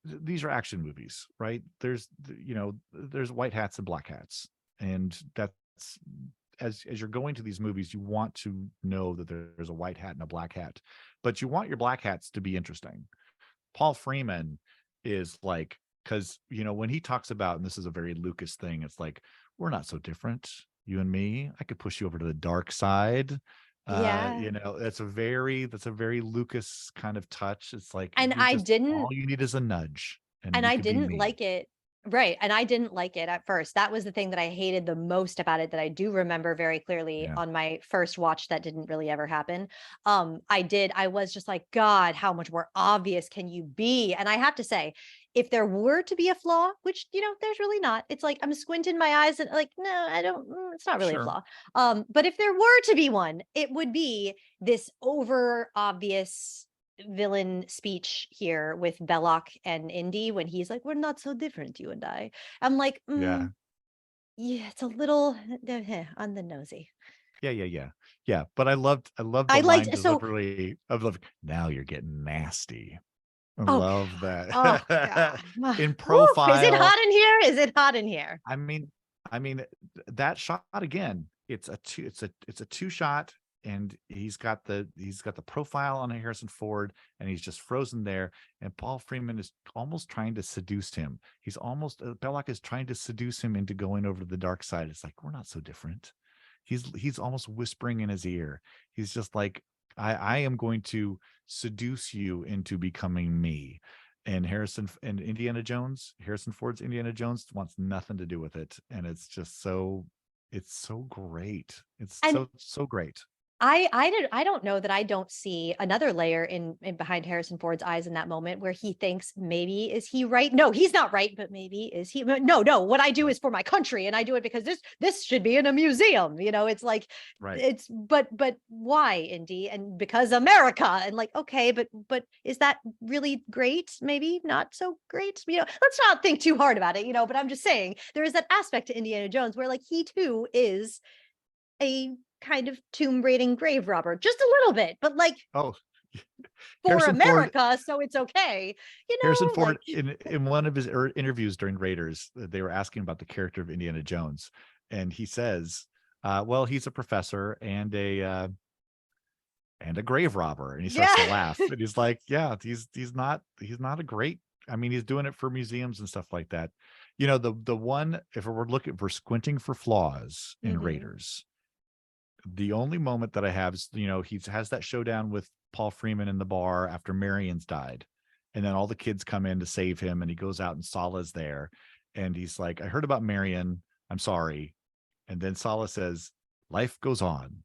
these are action movies, right? There's white hats and black hats, and that's as you're going to these movies, you want to know that there's a white hat and a black hat, but you want your black hats to be interesting. Paul Freeman is like, because when he talks about, and this is a very Lucas thing, it's like, we're not so different, you and me. I could push you over to the dark side. Yeah. That's a very Lucas kind of touch. It's like And you I just didn't all you need is a nudge, and and you I could be didn't me. like it. Right. And I didn't like it at first. That was the thing that I hated the most about it that I do remember very clearly Yeah, on my first watch that didn't really ever happen. I was just like, God, how much more obvious can you be? And I have to say, if there were to be a flaw, which there's really not, it's like I'm squinting my eyes and like, no, I don't, it's not really a sure. flaw. But if there were to be one, it would be this over obvious villain speech here with Belloc and Indy when he's like, "We're not so different, you and I." I'm like, Yeah. yeah, it's a little on the nosy. Yeah. But I loved the I line liked so. delivery of like, now you're getting nasty. I Oh love God. Oh that. God. In Woo, is it profile, hot in here? Is it hot in here? I mean, that shot again. It's a two shot, and he's got the profile on Harrison Ford, and he's just frozen there. And Paul Freeman is almost trying to seduce him. He's almost Belloc is trying to seduce him into going over to the dark side. It's like, we're not so different. He's almost whispering in his ear. He's just like, I am going to seduce you into becoming me. And Harrison Ford's Indiana Jones wants nothing to do with it. And it's just it's so great. It's And so great. I don't know that I don't see another layer in behind Harrison Ford's eyes in that moment where he thinks maybe is he right? No, he's not right, but maybe is he? No. What I do Right. is for my country, and I do it because this should be in a museum. It's like Right. it's but why, Indy? And because America, and like okay, but is that really great? Maybe not so great. Let's not think too hard about it. But I'm just saying there is that aspect to Indiana Jones where like he too is a kind of tomb raiding grave robber, just a little bit, but like Oh, for Harrison Ford America, so it's okay. Harrison Ford Like in one of his interviews during Raiders, they were asking about the character of Indiana Jones, and he says, well, he's a professor and a grave robber. And he starts to yeah. laugh. And he's like, yeah, he's not a great, I mean, he's doing it for museums and stuff like that. The one, if we're looking for squinting for flaws in Mhm. Raiders, the only moment that I have is, he has that showdown with Paul Freeman in the bar after Marion's died. And then all the kids come in to save him, and he goes out and Salah's there. And he's like, I heard about Marion. I'm sorry. And then Salah says, life goes on.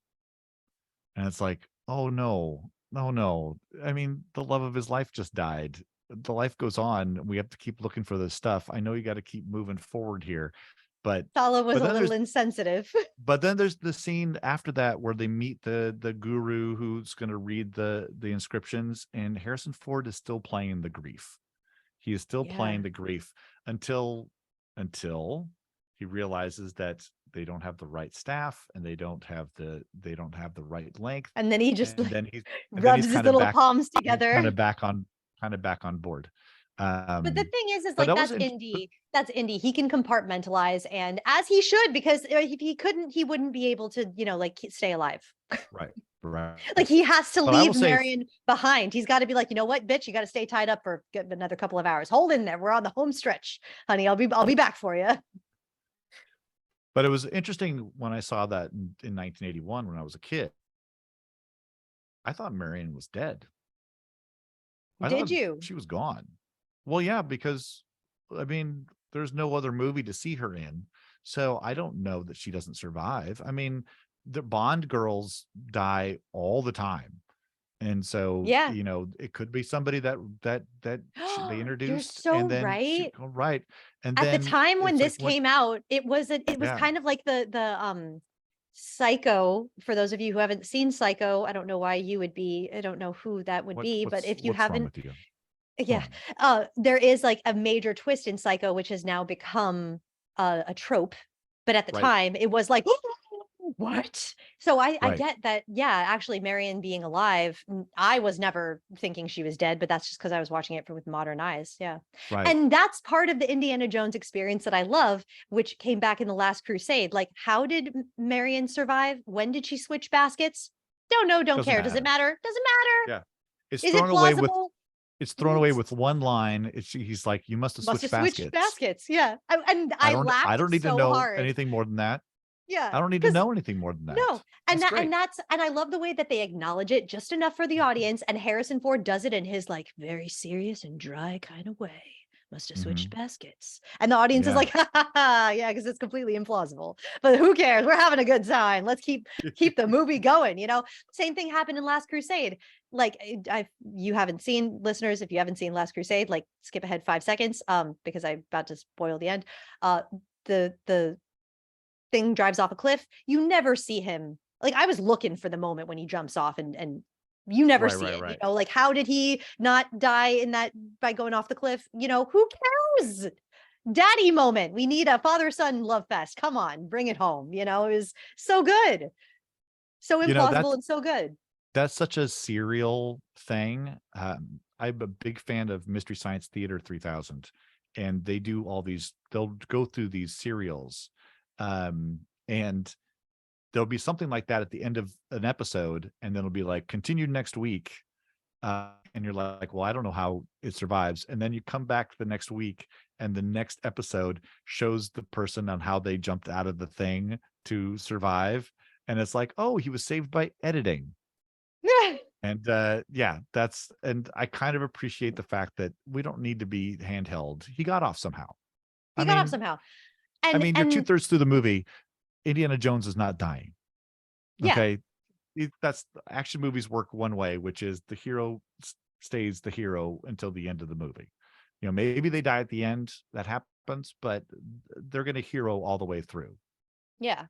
And it's like, oh no, no, no. I mean, the love of his life just died. The life goes on. We have to keep looking for this stuff. I know you got to keep moving forward here. But Sala was but a then little there's insensitive. there's the scene after that where they meet the guru who's going to read the inscriptions, and Harrison Ford is still playing the grief. He is still Yeah. playing the grief until he realizes that they don't have the right staff, and they don't have the right length, And then he just and like then he's rubs his kind of little back palms he's together. kind of back on board. But the thing is But like that was that's in, indie. That's indie. He can compartmentalize, and as he should, because if he couldn't, he wouldn't be able to, like stay alive. right, right. Like he has to But I will leave say, Marion behind. He's got to be like, you know what, bitch, you got to stay tied up for another couple of hours. Hold in there. We're on the home stretch, honey. I'll be back for you. but it was interesting when I saw that in 1981 when I was a kid. I thought Marion was dead. I Did thought you? she was gone. Well, yeah, because I mean, there's no other movie to see her in. So I don't know that she doesn't survive. I mean, the Bond girls die all the time. And so, Yeah. you know, it could be somebody that they You're introduced, so and then she right. right. And At the then time when it's like this what came out, it was yeah, kind of like the Psycho. For those of you who haven't seen Psycho, I don't know why you would be, I don't know who that would be, but if you what's wrong haven't, with you? What's yeah, wrong? there is like a major twist in Psycho, which has now become a trope. But at the Right, time, it was like, what? So I right, get that. Yeah, actually, Marion being alive, I was never thinking she was dead, but that's just because I was watching it with modern eyes. Yeah, right. and that's part of the Indiana Jones experience that I love, which came back in the Last Crusade. Like, how did Marion survive? When did she switch baskets? Don't know, don't Doesn't care. Does it matter. matter? Doesn't matter. Yeah. It's Is it thrown away with plausible? it's thrown away Mm, with one line. He's like, you must have Must switched have switched baskets. baskets. Yeah. And I I don't laughed need to so know hard. anything more than that. Yeah. I don't need to Because know anything more than that. no, and That's that great. and I love the way that they acknowledge it just enough for the audience, and Harrison Ford does it in his like very serious and dry kind of way. Must have switched Mhm. baskets. And the audience is Yeah. like, ha ha ha, yeah, because it's completely implausible. But who cares? We're having a good time. Let's keep the movie going, you know? Same thing happened in Last Crusade. Like I you haven't seen, listeners, if you haven't seen Last Crusade, like skip ahead 5 seconds, because I'm about to spoil the end. The thing drives off a cliff, you never see him. Like, I was looking for the moment when he jumps off, and you never Right, see right, it. You right. know, like, how did he not die in that by going off the cliff? You know, who cares? Daddy moment. We need a father-son love fest. Come on, bring it home. You know, it was so good. So You know, implausible and so good. that's such a serial thing. I'm a big fan of Mystery Science Theater 3000, and they do all these. They'll go through these serials, and there'll be something like that at the end of an episode, and then it'll be like continued next week. And you're like, well, I don't know how it survives. And then you come back the next week, and the next episode shows the person on how they jumped out of the thing to survive. And it's like, oh, he was saved by editing. And yeah, and I kind of appreciate the fact that we don't need to be handheld. He got off somehow. I He got off mean, somehow. I And mean, you're and 2/3 through the movie. Indiana Jones is not dying. yeah, Okay. That's action movies work one way, which is the hero stays the hero until the end of the movie. You know, maybe they die at the end, that happens, but they're going to hero all the way through. yeah.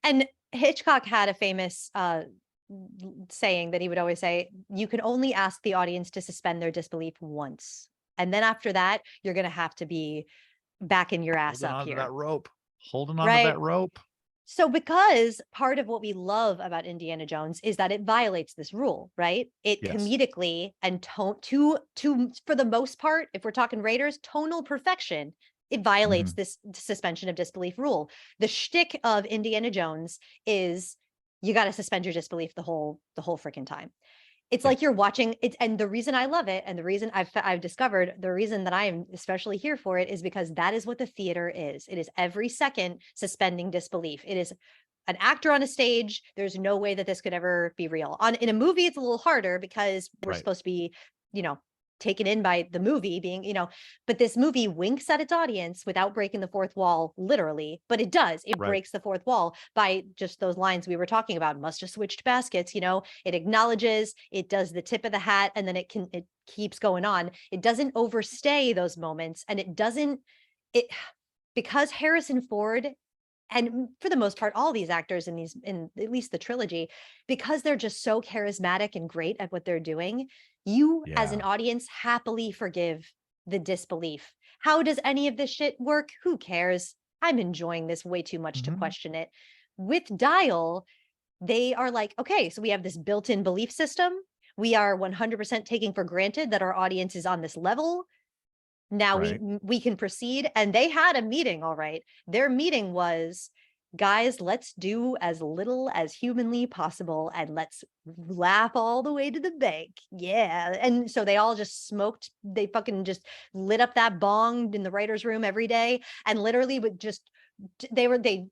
And Hitchcock had a famous saying that he would always say, you can only ask the audience to suspend their disbelief once. And then after that, you're going to have to be backing your ass Holding up on to that here. rope, holding on to Right. that rope. So because part of what we love about Indiana Jones is that it violates this rule, right? It Yes. comedically and tone to for the most part, if we're talking Raiders, tonal perfection, it violates Mhm. this suspension of disbelief rule. The shtick of Indiana Jones is you got to suspend your disbelief the whole freaking time. It's Yeah. like you're watching it, and the reason I love it, and the reason I've discovered the reason that I am especially here for it is because that is what the theater is. It is every second suspending disbelief. It is an actor on a stage. There's no way that this could ever be real. In a movie, it's a little harder because we're Right. supposed to be, you know, taken in by the movie being, you know, but this movie winks at its audience without breaking the fourth wall, literally. But it does. It Right. breaks the fourth wall by just those lines we were talking about. Must have switched baskets, you know, it acknowledges, it does the tip of the hat, and then it keeps going on. It doesn't overstay those moments, and it because Harrison Ford, and for the most part all these actors in at least the trilogy, because they're just so charismatic and great at what they're doing, you as an Yeah. audience happily forgive the disbelief. How does any of this shit work? Who cares? I'm enjoying this way too much to Mhm. question it. With Dial, they are like, okay, so we have this built-in belief system. We are 100% taking for granted that our audience is on this level. Now Right. we can proceed. And they had a meeting, all right. Their meeting was, guys, let's do as little as humanly possible and let's laugh all the way to the bank. Yeah. And so they all just smoked, they fucking just lit up that bong in the writer's room every day and literally would just they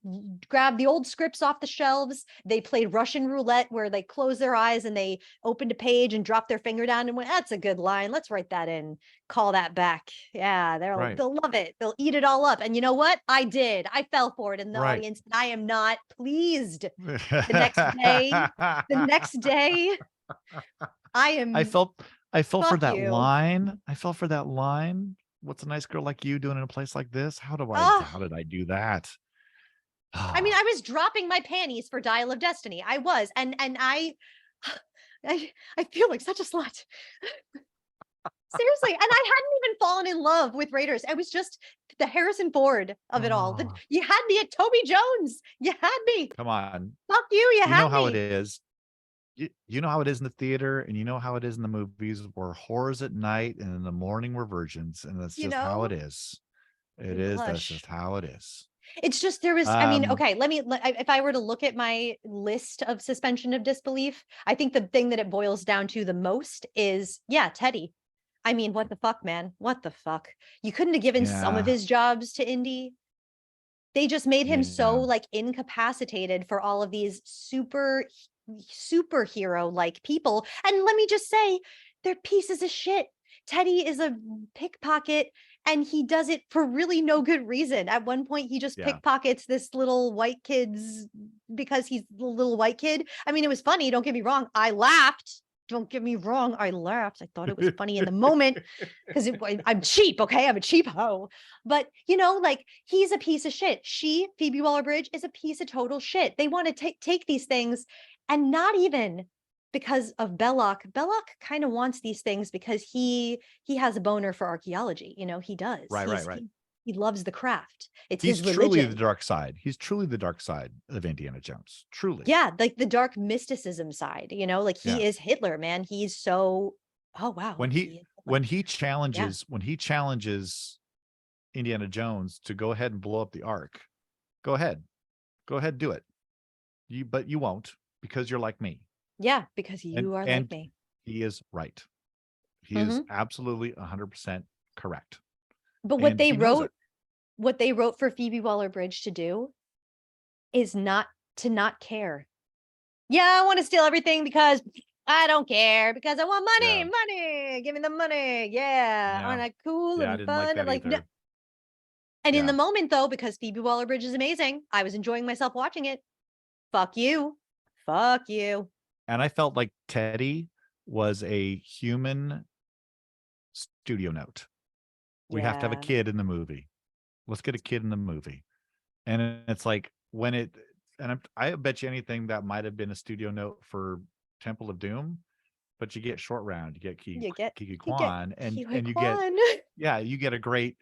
grabbed the old scripts off the shelves. They played Russian roulette where they closed their eyes and they opened a page and dropped their finger down and went, that's a good line. Let's write that in, call that back. Yeah, Right. they'll love it. They'll eat it all up. And you know what? I did. I fell for it in the Right. audience, and I am not pleased. The next day, the next day, I felt for Fuck that you. line. I fell for that line. What's a nice girl like you doing in a place like this? How did I do that? I mean, I was dropping my panties for Dial of Destiny. I was, and I feel like such a slut. Seriously, and I hadn't even fallen in love with Raiders. It was just the Harrison Ford of it all. Oh, You had me at Toby Jones. You had me. come on. Fuck you. You You had know how it me. is. You know how it is in the theater, and you know how it is in the movies. We're whores at night, and in the morning we're virgins, and that's You just how know, it is. It you is. That's blush. just how it is. It's just there was, I mean, Um, okay, if I were to look at my list of suspension of disbelief, I think the thing that it boils down to the most is, yeah, Teddy. I mean, what the fuck, man? What the fuck? You couldn't have given some of yeah, his jobs to Indy. They just made him so yeah. like incapacitated for all of these superhero like people. And let me just say, they're pieces of shit. Teddy is a pickpocket and he does it for really no good reason. At one point, he just Yeah. pickpockets this little white kid's because he's the little white kid. I mean, it was funny. Don't get me wrong. I laughed. Don't get me wrong. I laughed. I thought it was funny in the moment because I'm cheap. Okay. I'm a cheap hoe. But, like he's a piece of shit. Phoebe Waller-Bridge, is a piece of total shit. They want to take these things and not even because of Belloc. Belloc kind of wants these things because he has a boner for archaeology. He does. Right. He loves the craft. It's He's his truly the religion. dark side. He's truly the dark side of Indiana Jones. Truly. Yeah, like the dark mysticism side, like Yeah. he is Hitler, man. He's so, oh wow. When He he is Hitler. when he Yeah. challenges Indiana Jones to go ahead and blow up the Ark, go ahead. Go ahead, do it. But you won't because you're like me. Yeah, because you are like And me. he is right. He is Mhm. absolutely 100% correct. But And he knows it. what they wrote for Phoebe Waller-Bridge to do is not care. Yeah, I want to steal everything because I don't care because I want Yeah. money. Give me the money. Yeah, Yeah. aren't I cool Yeah, I and didn't like fun? that Like, no. either. And in the Yeah. moment though, because Phoebe Waller-Bridge is amazing, I was enjoying myself watching it. Fuck you. Fuck you. And I felt like Teddy was a human studio note. We have to have a Yeah. kid in the movie. Let's get a kid in the movie. And it's like I bet you anything that might have been a studio note for Temple of Doom, but you get Short Round, you get Kiki You get Kwan, and Kiwi you get Kwan. you get a great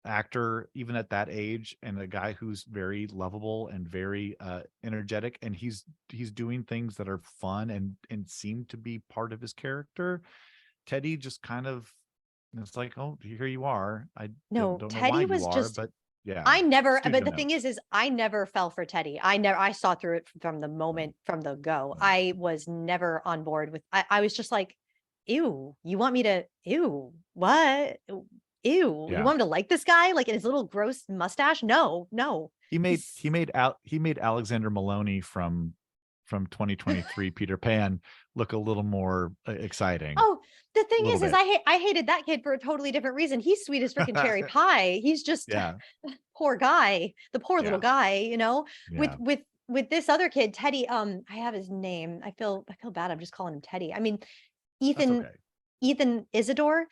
actor even at that age, and a guy who's very lovable and very energetic, and he's doing things that are fun and seem to be part of his character. Teddy just kind of, it's like, oh, here you are. I No, don't know why Teddy you was are, just but yeah, I never, studio but the note. thing is I never fell for Teddy. I saw through it from the moment, from the go. Yeah. I was never on board with, I was just like, ew, you want me to, ew, what? Ew, you Yeah. want me to like this guy? Like in his little gross mustache? No. He made He's- Alexander Maloney from 2023 Peter Pan look a little more exciting. Oh, the thing A little is bit. I hated that kid for a totally different reason. He's sweet as freaking cherry pie. He's just Yeah. poor guy, the poor little Yeah. guy, Yeah. with this other kid, Teddy. I have his name. I feel bad. I'm just calling him Teddy. I mean, That's Ethan, okay. Ethan Isidore.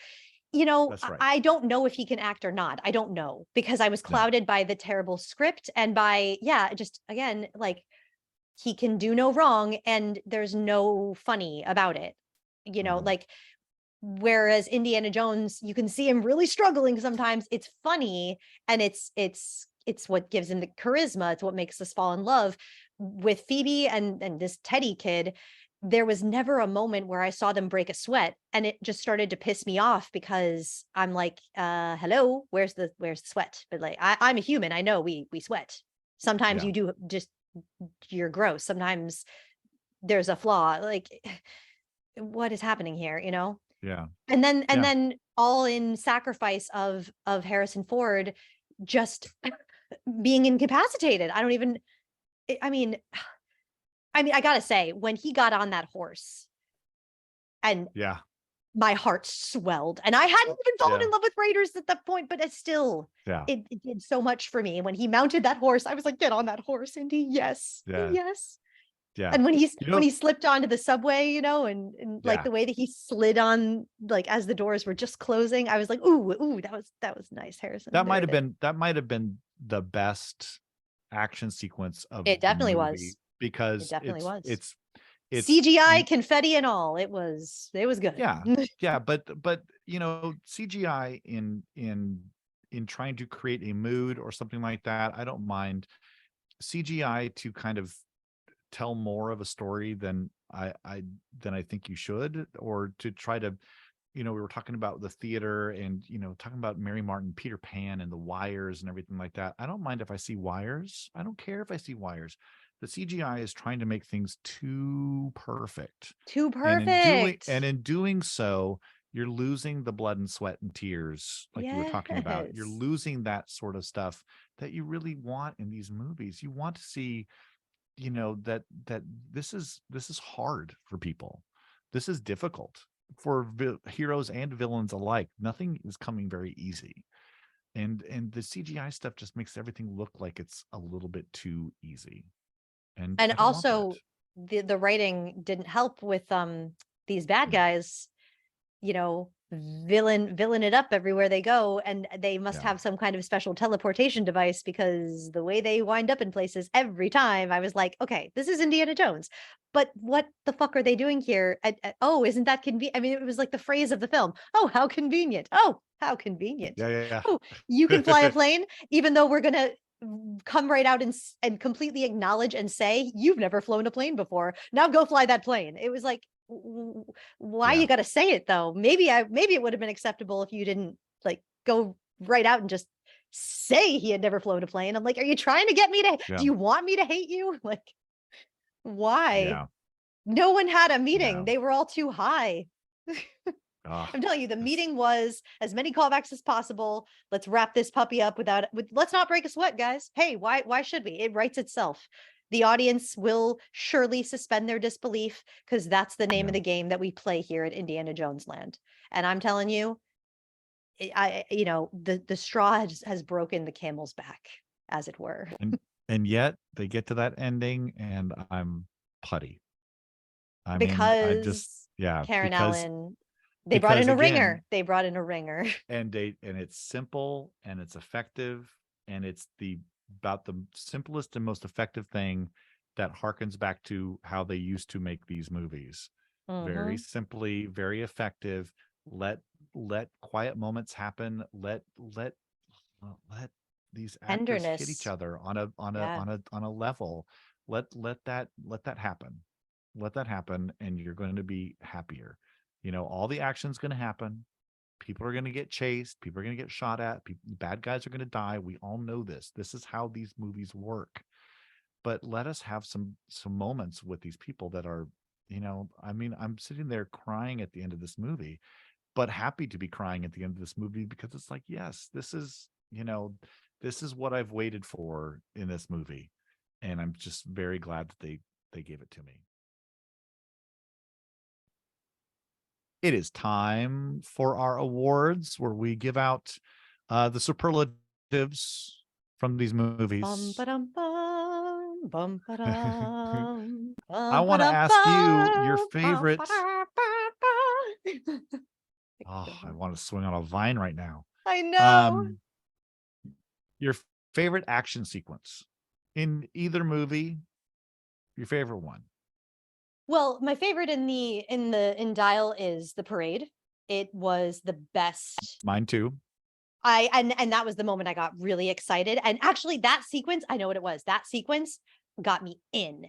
That's right. I don't know if he can act or not. I don't know because I was No. clouded by the terrible script and by, just again, like he can do no wrong and there's no funny about it. Mhm. Like whereas Indiana Jones, you can see him really struggling sometimes. It's funny and it's what gives him the charisma. It's what makes us fall in love with Phoebe and this Teddy kid. There was never a moment where I saw them break a sweat and it just started to piss me off because I'm like, hello, where's the sweat? But like, I'm a human. I know we sweat. Sometimes Yeah. you do just, you're gross. Sometimes there's a flaw. Like what is happening here, Yeah. And then Yeah. all in sacrifice of Harrison Ford just being incapacitated. I mean, I gotta say, when he got on that horse and Yeah. my heart swelled and I hadn't even fallen Yeah. in love with Raiders at that point, but Yeah. it did so much for me. When he mounted that horse, I was like, get on that horse, Indy. Yes. Yeah. Yes. Yeah. And when You know, he slipped onto the subway, and like yeah, the way that he slid on, like as the doors were just closing, I was like, ooh, that was nice, Harrison. There it is. that might have been the best action sequence of It the definitely movie was. It because definitely was. it's CGI, confetti, and all. It was good. yeah, yeah, but CGI in trying to create a mood or something like that, I don't mind CGI to kind of tell more of a story than I think you should, or to try to, we were talking about the theater and talking about Mary Martin, Peter Pan, and the wires and everything like that. I don't mind if I see wires. I don't care if I see wires. The CGI is trying to make things too perfect. Too And perfect. in doing so, you're losing the blood and sweat and tears, like you were talking about. You're Yes. losing that sort of stuff that you really want in these movies. You want to see, that this is hard for people. This is difficult for heroes and villains alike. Nothing is coming very easy. And the CGI stuff just makes everything look like it's a little bit too easy. And And I don't want that. also the writing didn't help with these bad guys, villain it up everywhere they go, and they must Yeah. have some kind of special teleportation device, because the way they wind up in places every time, I was like, okay, this is Indiana Jones, but what the fuck are they doing here? Oh, isn't that convenient? I mean, it was like the phrase of the film. Oh, how convenient. Oh, how convenient. Yeah. Oh, you can fly a plane, even though we're gonna come right out and completely acknowledge and say, you've never flown a plane before, now go fly that plane. It was like, why Yeah. you got to say it though? Maybe it would have been acceptable if you didn't like go right out and just say he had never flown a plane. I'm like, are you trying to get me to, Yeah. do you want me to hate you? Like, why? Yeah. No one had a meeting. No. They were all too high. I'm telling you, the meeting was as many callbacks as possible. Let's wrap this puppy up let's not break a sweat, guys. Hey, why should we? It writes itself. The audience will surely suspend their disbelief, because that's the name of the game that we play here at Indiana Jones Land. And I'm telling you, the straw has broken the camel's back, as it were. And yet they get to that ending and I'm putty. I mean, I just, Because yeah, Karen because Allen, they brought in a again, ringer. They brought in a ringer. and it's simple and it's effective, and it's about the simplest and most effective thing that harkens back to how they used to make these movies. Very Mhm. simply, very effective. Let quiet moments happen. Let these actors hit each Tenderness. other on Yeah. a level. Let that happen. Let that happen, and you're going to be happier. All the action's going to happen. People are going to get chased. People are going to get shot at. Bad guys are going to die. We all know this. This is how these movies work. But let us have some moments with these people that are, I mean, I'm sitting there crying at the end of this movie, but happy to be crying at the end of this movie, because it's like, yes, this is, this is what I've waited for in this movie. And I'm just very glad that they gave it to me. It is time for our awards, where we give out the superlatives from these movies. Bum ba-dum bum, bum ba-dum, I bum want to ba-dum ask you your bum, favorite. ba-da-ba-ba. Oh, I want to swing on a vine right now. I know. Your favorite action sequence in either movie, your favorite one. Well, my favorite in Dial is the parade. It was the best. Mine too. And that was the moment I got really excited. And actually, that sequence, I know what it was. That sequence got me in.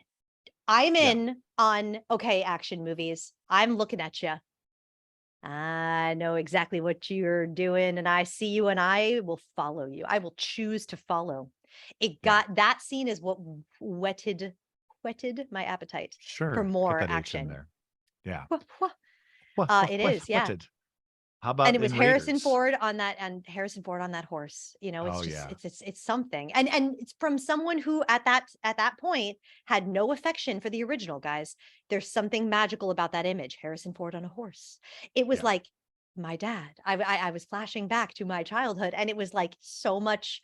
I'm in on, okay, action movies. I'm looking at you. I know exactly what you're doing, and I see you, and I will follow you. I will choose to follow. That scene is what whetted my appetite for Sure. Put more that H in action. there. Yeah. It is, yeah. Whetted. How about And it was in Harrison Raiders? Ford on that horse. It's Oh, just yeah. it's something. And it's from someone who at that point had no affection for the original, guys. There's something magical about that image. Harrison Ford on a horse. It was Yeah. like my dad. I was flashing back to my childhood, and it was like so much.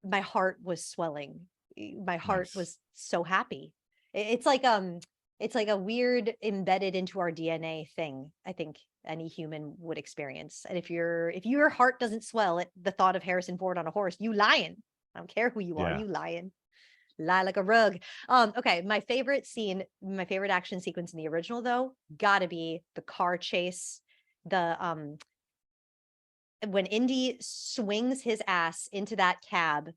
My heart was swelling. My heart Nice. was so happy. It's like a weird embedded into our DNA thing. I think any human would experience. And if your heart doesn't swell at the thought of Harrison Ford on a horse, you lying. I don't care who you are, Yeah. you lying. Lie like a rug. Okay, my favorite scene, my favorite action sequence in the original though, gotta be the car chase. The when Indy swings his ass into that cab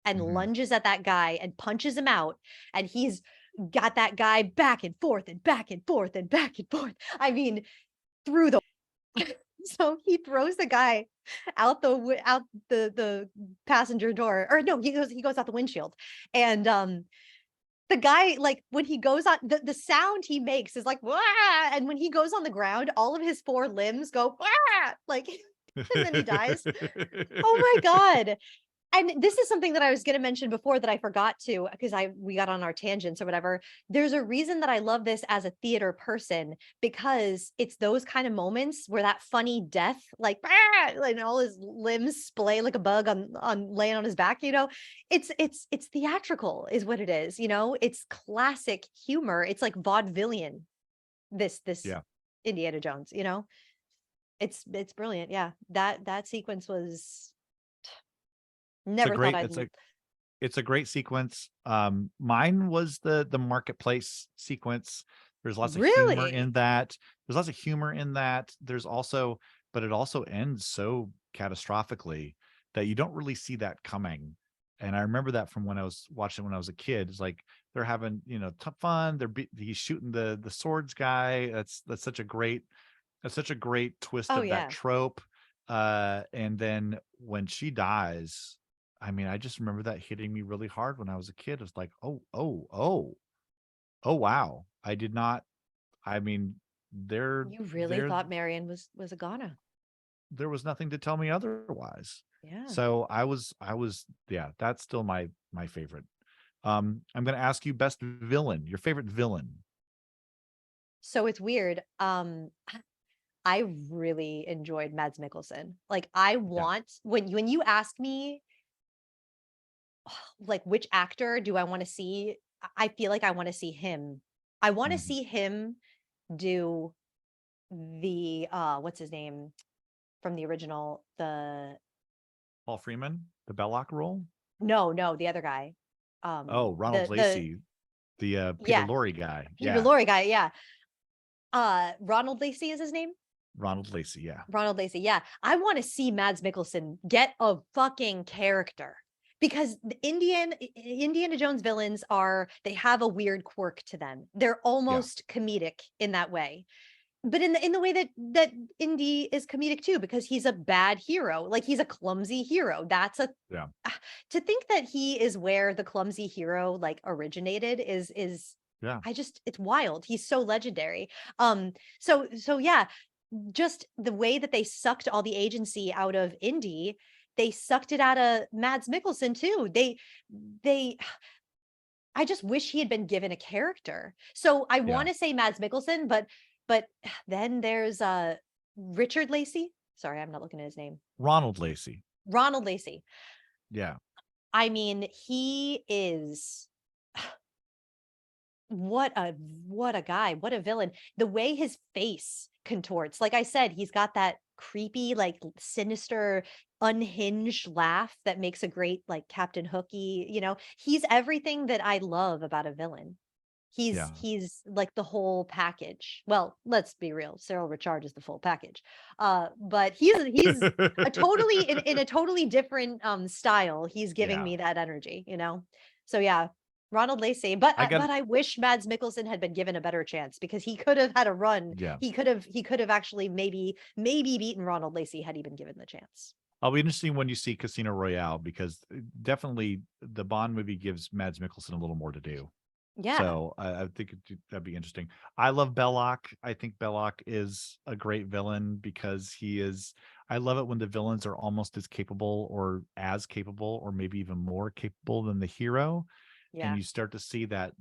and Mhm. lunges at that guy and punches him out, and he's got that guy back and forth and back and forth and back and forth. I mean, through the so he throws the guy out out the passenger door, or no, he goes out the windshield, and the guy, like when he goes on, the sound he makes is like, "Wah!" And when he goes on the ground, all of his four limbs go, "Wah!" Like, and then he dies. Oh my God. And this is something that I was going to mention before that I forgot to, because we got on our tangents or whatever. There's a reason that I love this as a theater person, because it's those kind of moments where that funny death, like, "Ah!" Like all his limbs splay like a bug on laying on his back, it's theatrical is what it is, it's classic humor. It's like vaudevillian, this Yeah. Indiana Jones, it's brilliant. Yeah. That sequence was It's a never thought great, I'd it's a great sequence. Mine was the marketplace sequence. There's lots of humor in really. that. There's lots of humor in that. But it also ends so catastrophically that you don't really see that coming. And I remember that from when I was watching when I was a kid. It's like they're having, tough fun. He's shooting the swords guy. That's such a great twist Oh of that yeah. trope. And then when she dies, I mean, I just remember that hitting me really hard when I was a kid. It's like, oh, wow. I did not, I mean, You really there, thought Marion was a goner. there was nothing to tell me otherwise. Yeah. So yeah, that's still my favorite. I'm going to ask you best villain, your favorite villain. So it's weird. I really enjoyed Mads Mikkelsen. Like I Yeah. want when you ask me like which actor do I want to see, I feel like I want to see him. I want to Mhm. see him do the what's his name from the original, the Paul Freeman, the Belloc role. no, the other guy. Oh, Ronald The Lacey, the Peter yeah, Lorre guy. Peter Yeah. Lorre guy, yeah. Ronald Lacey is his name? Ronald Lacey. Yeah. Ronald Lacey, yeah. I want to see Mads Mikkelsen get a fucking character, because the Indiana Jones villains they have a weird quirk to them. They're Yeah. almost comedic in that way. But in the way that Indy is comedic too, because he's a bad hero. Like he's a clumsy hero. Yeah. To think that he is where the clumsy hero like originated is Yeah. it's wild. He's so legendary. So yeah, just the way that they sucked all the agency out of Indy, they sucked it out of Mads Mikkelsen too. They I just wish he had been given a character. So I Yeah. want to say Mads Mikkelsen, but then there's Richard Lacey. Sorry, I'm not looking at his name. Ronald Lacey. Ronald Lacey. Yeah. I mean, he is what a guy, what a villain. The way his face contorts, like I said, he's got that creepy, like sinister, unhinged laugh that makes a great like Captain Hooky, he's everything that I love about a villain. Yeah. He's like the whole package. Well, let's be real, Cyril Richard is the full package. But he's a totally in a totally different style. He's giving Yeah. me that energy, So yeah, Ronald Lacey, but I got but I wish Mads Mikkelsen had been given a better chance, because he could have had a run. yeah. He could have actually maybe beaten Ronald Lacey had he been given the chance. I'll be interested when you see Casino Royale, because definitely the Bond movie gives Mads Mikkelsen a little more to do. Yeah. So I think that'd be interesting. I love Belloc. I think Belloc is a great villain because I love it when the villains are almost as capable or maybe even more capable than the hero. And Yeah. you start to see that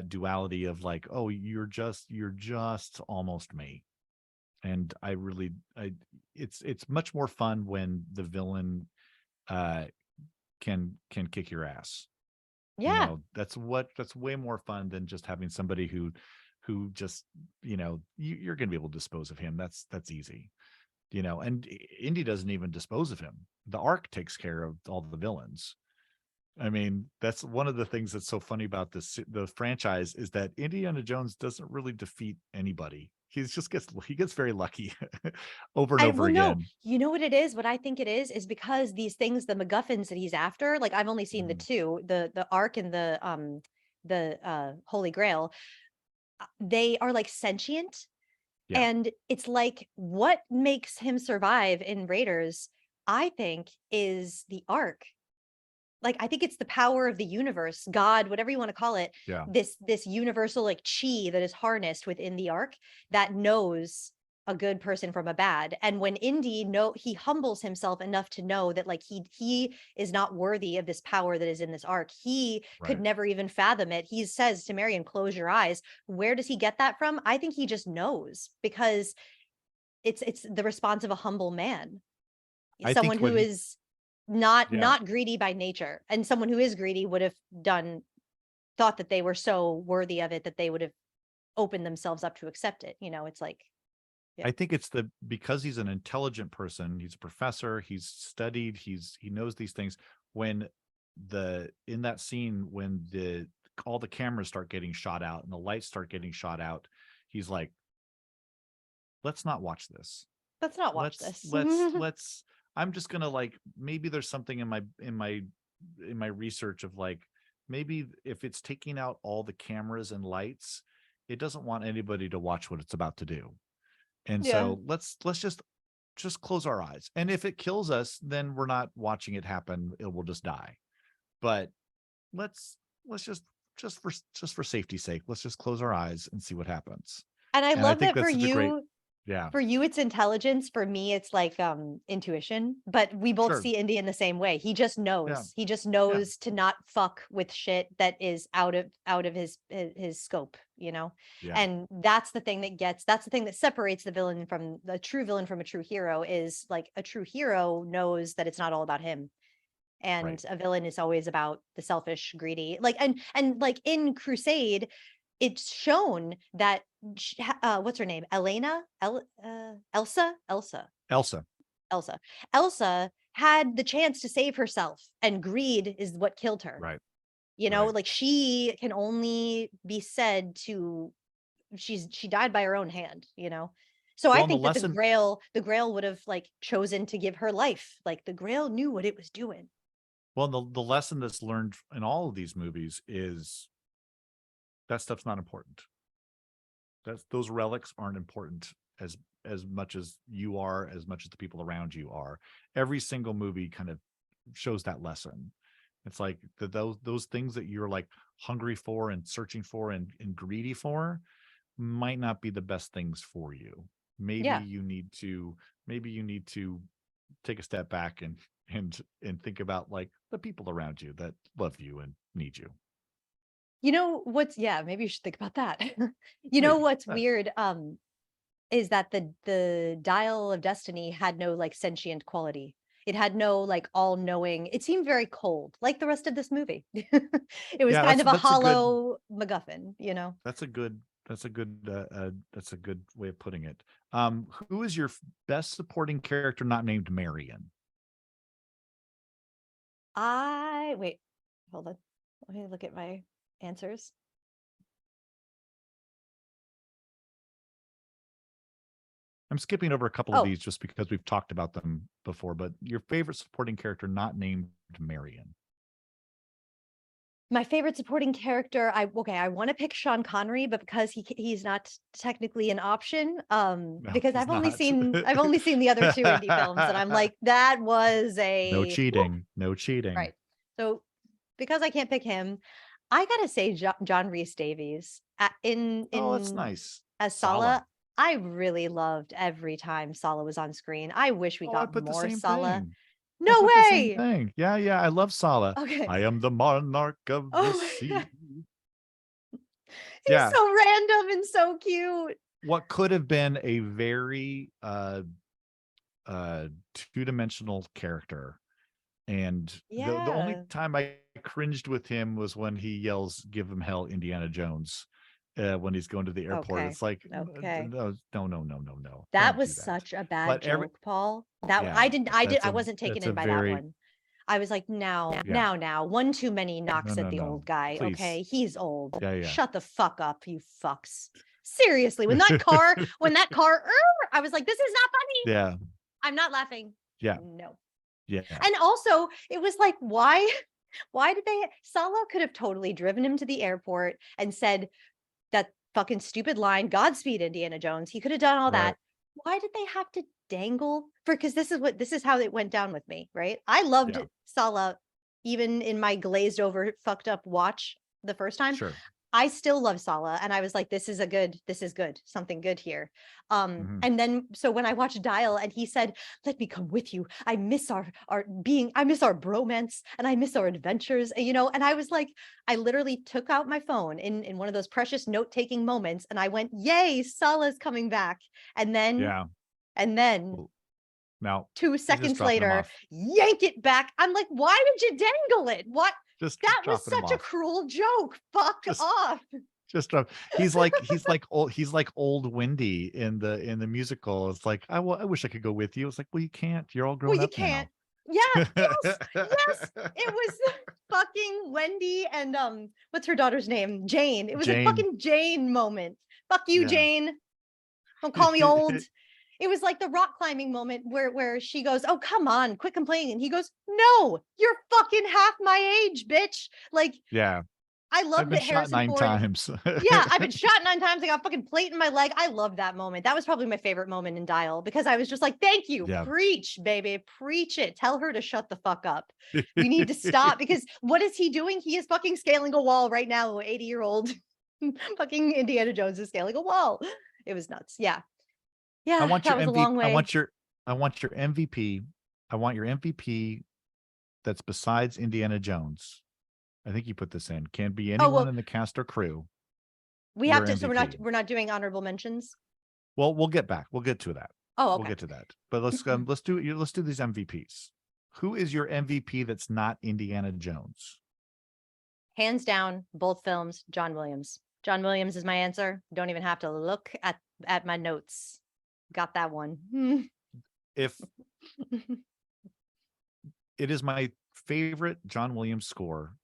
duality of like, oh, you're just almost me. And it's much more fun when the villain uh can kick your ass. Yeah. That's way more fun than just having somebody who just, you're going to be able to dispose of him. That's easy, and Indy doesn't even dispose of him. The Ark takes care of all the villains. I mean, that's one of the things that's so funny about the franchise, is that Indiana Jones doesn't really defeat anybody. He gets very lucky over and over Well, no, again. you know what it is? What I think it is because these things, the MacGuffins that he's after, like I've only seen the Mhm. two, the Ark and the Holy Grail, they are like sentient. Yeah, And it's like what makes him survive in Raiders, I think, is the Ark. Like I think it's the power of the universe, God, whatever you want to call it, yeah, this universal like chi that is harnessed within the Ark that knows a good person from a bad. And when Indy he humbles himself enough to know that like he is not worthy of this power that is in this Ark. He could right. never even fathom it. He says to Marion, close your eyes. Where does he get that from? I think he just knows because it's the response of a humble man, I someone think who what he, is not yeah, greedy by nature, and someone who is greedy would have thought that they were so worthy of it that they would have opened themselves up to accept it. It's like, yeah, I think it's because he's an intelligent person. He's a professor. He's studied. He knows these things. When in that scene, when all the cameras start getting shot out and the lights start getting shot out, he's like, let's not watch this. let's not watch let's this. let's I'm just gonna, like, maybe there's something in my research of, like, maybe if it's taking out all the cameras and lights, it doesn't want anybody to watch what it's about to do. And Yeah. so let's just close our eyes, and if it kills us, then we're not watching it happen. It will just die. But let's just for safety's sake, let's just close our eyes and see what happens. And I And I love think that for that's such a great, you. yeah, For you, it's intelligence. For me, it's like intuition. But we both sure, see Indy in the same way. He just yeah, knows. He just yeah, knows to not fuck with shit that is out of his scope, yeah, And that's the thing that separates the villain from the true villain from a true hero, is like a true hero knows that it's not all about him. right. And a villain is always about the selfish, greedy. Like and like in Crusade, it's shown that what's her name? Elsa, Elsa. Elsa had the chance to save herself, and greed is what killed her. right, right. Like she can only be said to she died by her own hand. So I Well, and the think that lesson, the Grail would have like chosen to give her life. Like the Grail knew what it was doing. well, the lesson that's learned in all of these movies is that stuff's not important. Those relics aren't important as much as you are, as much as the people around you are. Every single movie kind of shows that lesson. It's like those things that you're like hungry for and searching for and greedy for might not be the best things for you. Maybe Yeah. you need to take a step back and think about, like, the people around you that love you and need you. Maybe you should think about that. Maybe. What's weird is that the dial of destiny had no like sentient quality. It had no like all-knowing. It seemed very cold, like the rest of this movie. It was Yeah, kind of a that's a good hollow MacGuffin. that's a good that's a good way of putting it. Who is your best supporting character not named Marion? I wait, hold on. Let me look at my answers. I'm skipping over a couple of Oh, these just because we've talked about them before, but your favorite supporting character not named Marion. my favorite supporting character, I want to pick Sean Connery, but because he's not technically an option, No, because he's not. I've only seen the other two indie films, and I'm like, that was No a whew, cheating. No cheating. right. So because I can't pick him, I gotta say John Rhys Davies Oh, that's in nice. as Sala. Sala. I really loved every time Sala was on screen. I wish we Oh, I got put the more same Sala. thing. I No put the same way. thing. Yeah, yeah. I love Sala. Okay. I am the monarch of the Oh my sea. god. He's Yeah. so random and so cute. What could have been a very two-dimensional character And the only Yeah. time I cringed with him was when he yells, "Give him hell, Indiana Jones," when he's going to the airport. Okay. It's like, Okay. no, no, no, no, no, no. That Don't was do that. such a bad But joke, Paul. That yeah, I wasn't taken that's a in by that very, one. I was like, yeah, now, one too many no, knocks at no, the no. old guy. Please. Okay. He's old. Yeah, yeah. Shut the fuck up, you fucks. Seriously, when that car, I was like, this is not funny. Yeah, I'm not laughing. yeah, No. yeah, And also, it was like, why did they, Sala could have totally driven him to the airport and said that fucking stupid line, Godspeed, Indiana Jones. He could have done all right. that. Why did they have to dangle for? Because this is how it went down with me, right? I loved Yeah, Sala even in my glazed over, fucked up watch the first time. sure. I still love Sala, and I was like, this is good, something good here. Hmm. And then so when I watched Dial and he said, let me come with you. I miss I miss our bromance and I miss our adventures, and I was like, I literally took out my phone in one of those precious note-taking moments and I went, yay, Sala's coming back. And then Yeah. and then Well, now two he's just seconds dropping him later, off. yank it back. I'm like, why did you dangle it? What? Just That was dropping him such a off. cruel joke. Fuck Just off. just drop. He's like old Wendy in the musical. It's like, I wish I could go with you. It's like, well, you can't. You're all Well, grown you up can't. now. Yeah, yes, yes. It was fucking Wendy and what's her daughter's name? Jane. It was a Jane. fucking Jane moment. Fuck you, Yeah. Jane. Don't call me old. It was like the rock climbing moment where she goes, "Oh, come on, quit complaining." And he goes, "No, you're fucking half my age, bitch." Like, Yeah. I I've love been that shot Harrison 9 Ford. times. Yeah, I've been shot 9 times. I got a fucking plate in my leg. I love that moment. That was probably my favorite moment in Dial because I was just like, thank you. Yeah. Preach, baby. Preach it. Tell her to shut the fuck up. We need to stop because what is he doing? He is fucking scaling a wall right now. 80-year-old fucking Indiana Jones is scaling a wall. It was nuts. Yeah. I Yeah. want That your was a MVP. long way. I want your MVP. I want your MVP that's besides Indiana Jones. I think you put this in. Can be Oh, anyone well, in the cast or crew. we have Your to. So MVP. we're not doing honorable mentions. Well, we'll get back. We'll get to that. Oh, We'll okay. get to that. But let's do these MVPs. Who is your MVP that's not Indiana Jones? Hands down, both films, John Williams. John Williams is my answer. Don't even have to look at my notes. Got that one. If it is my favorite John Williams score,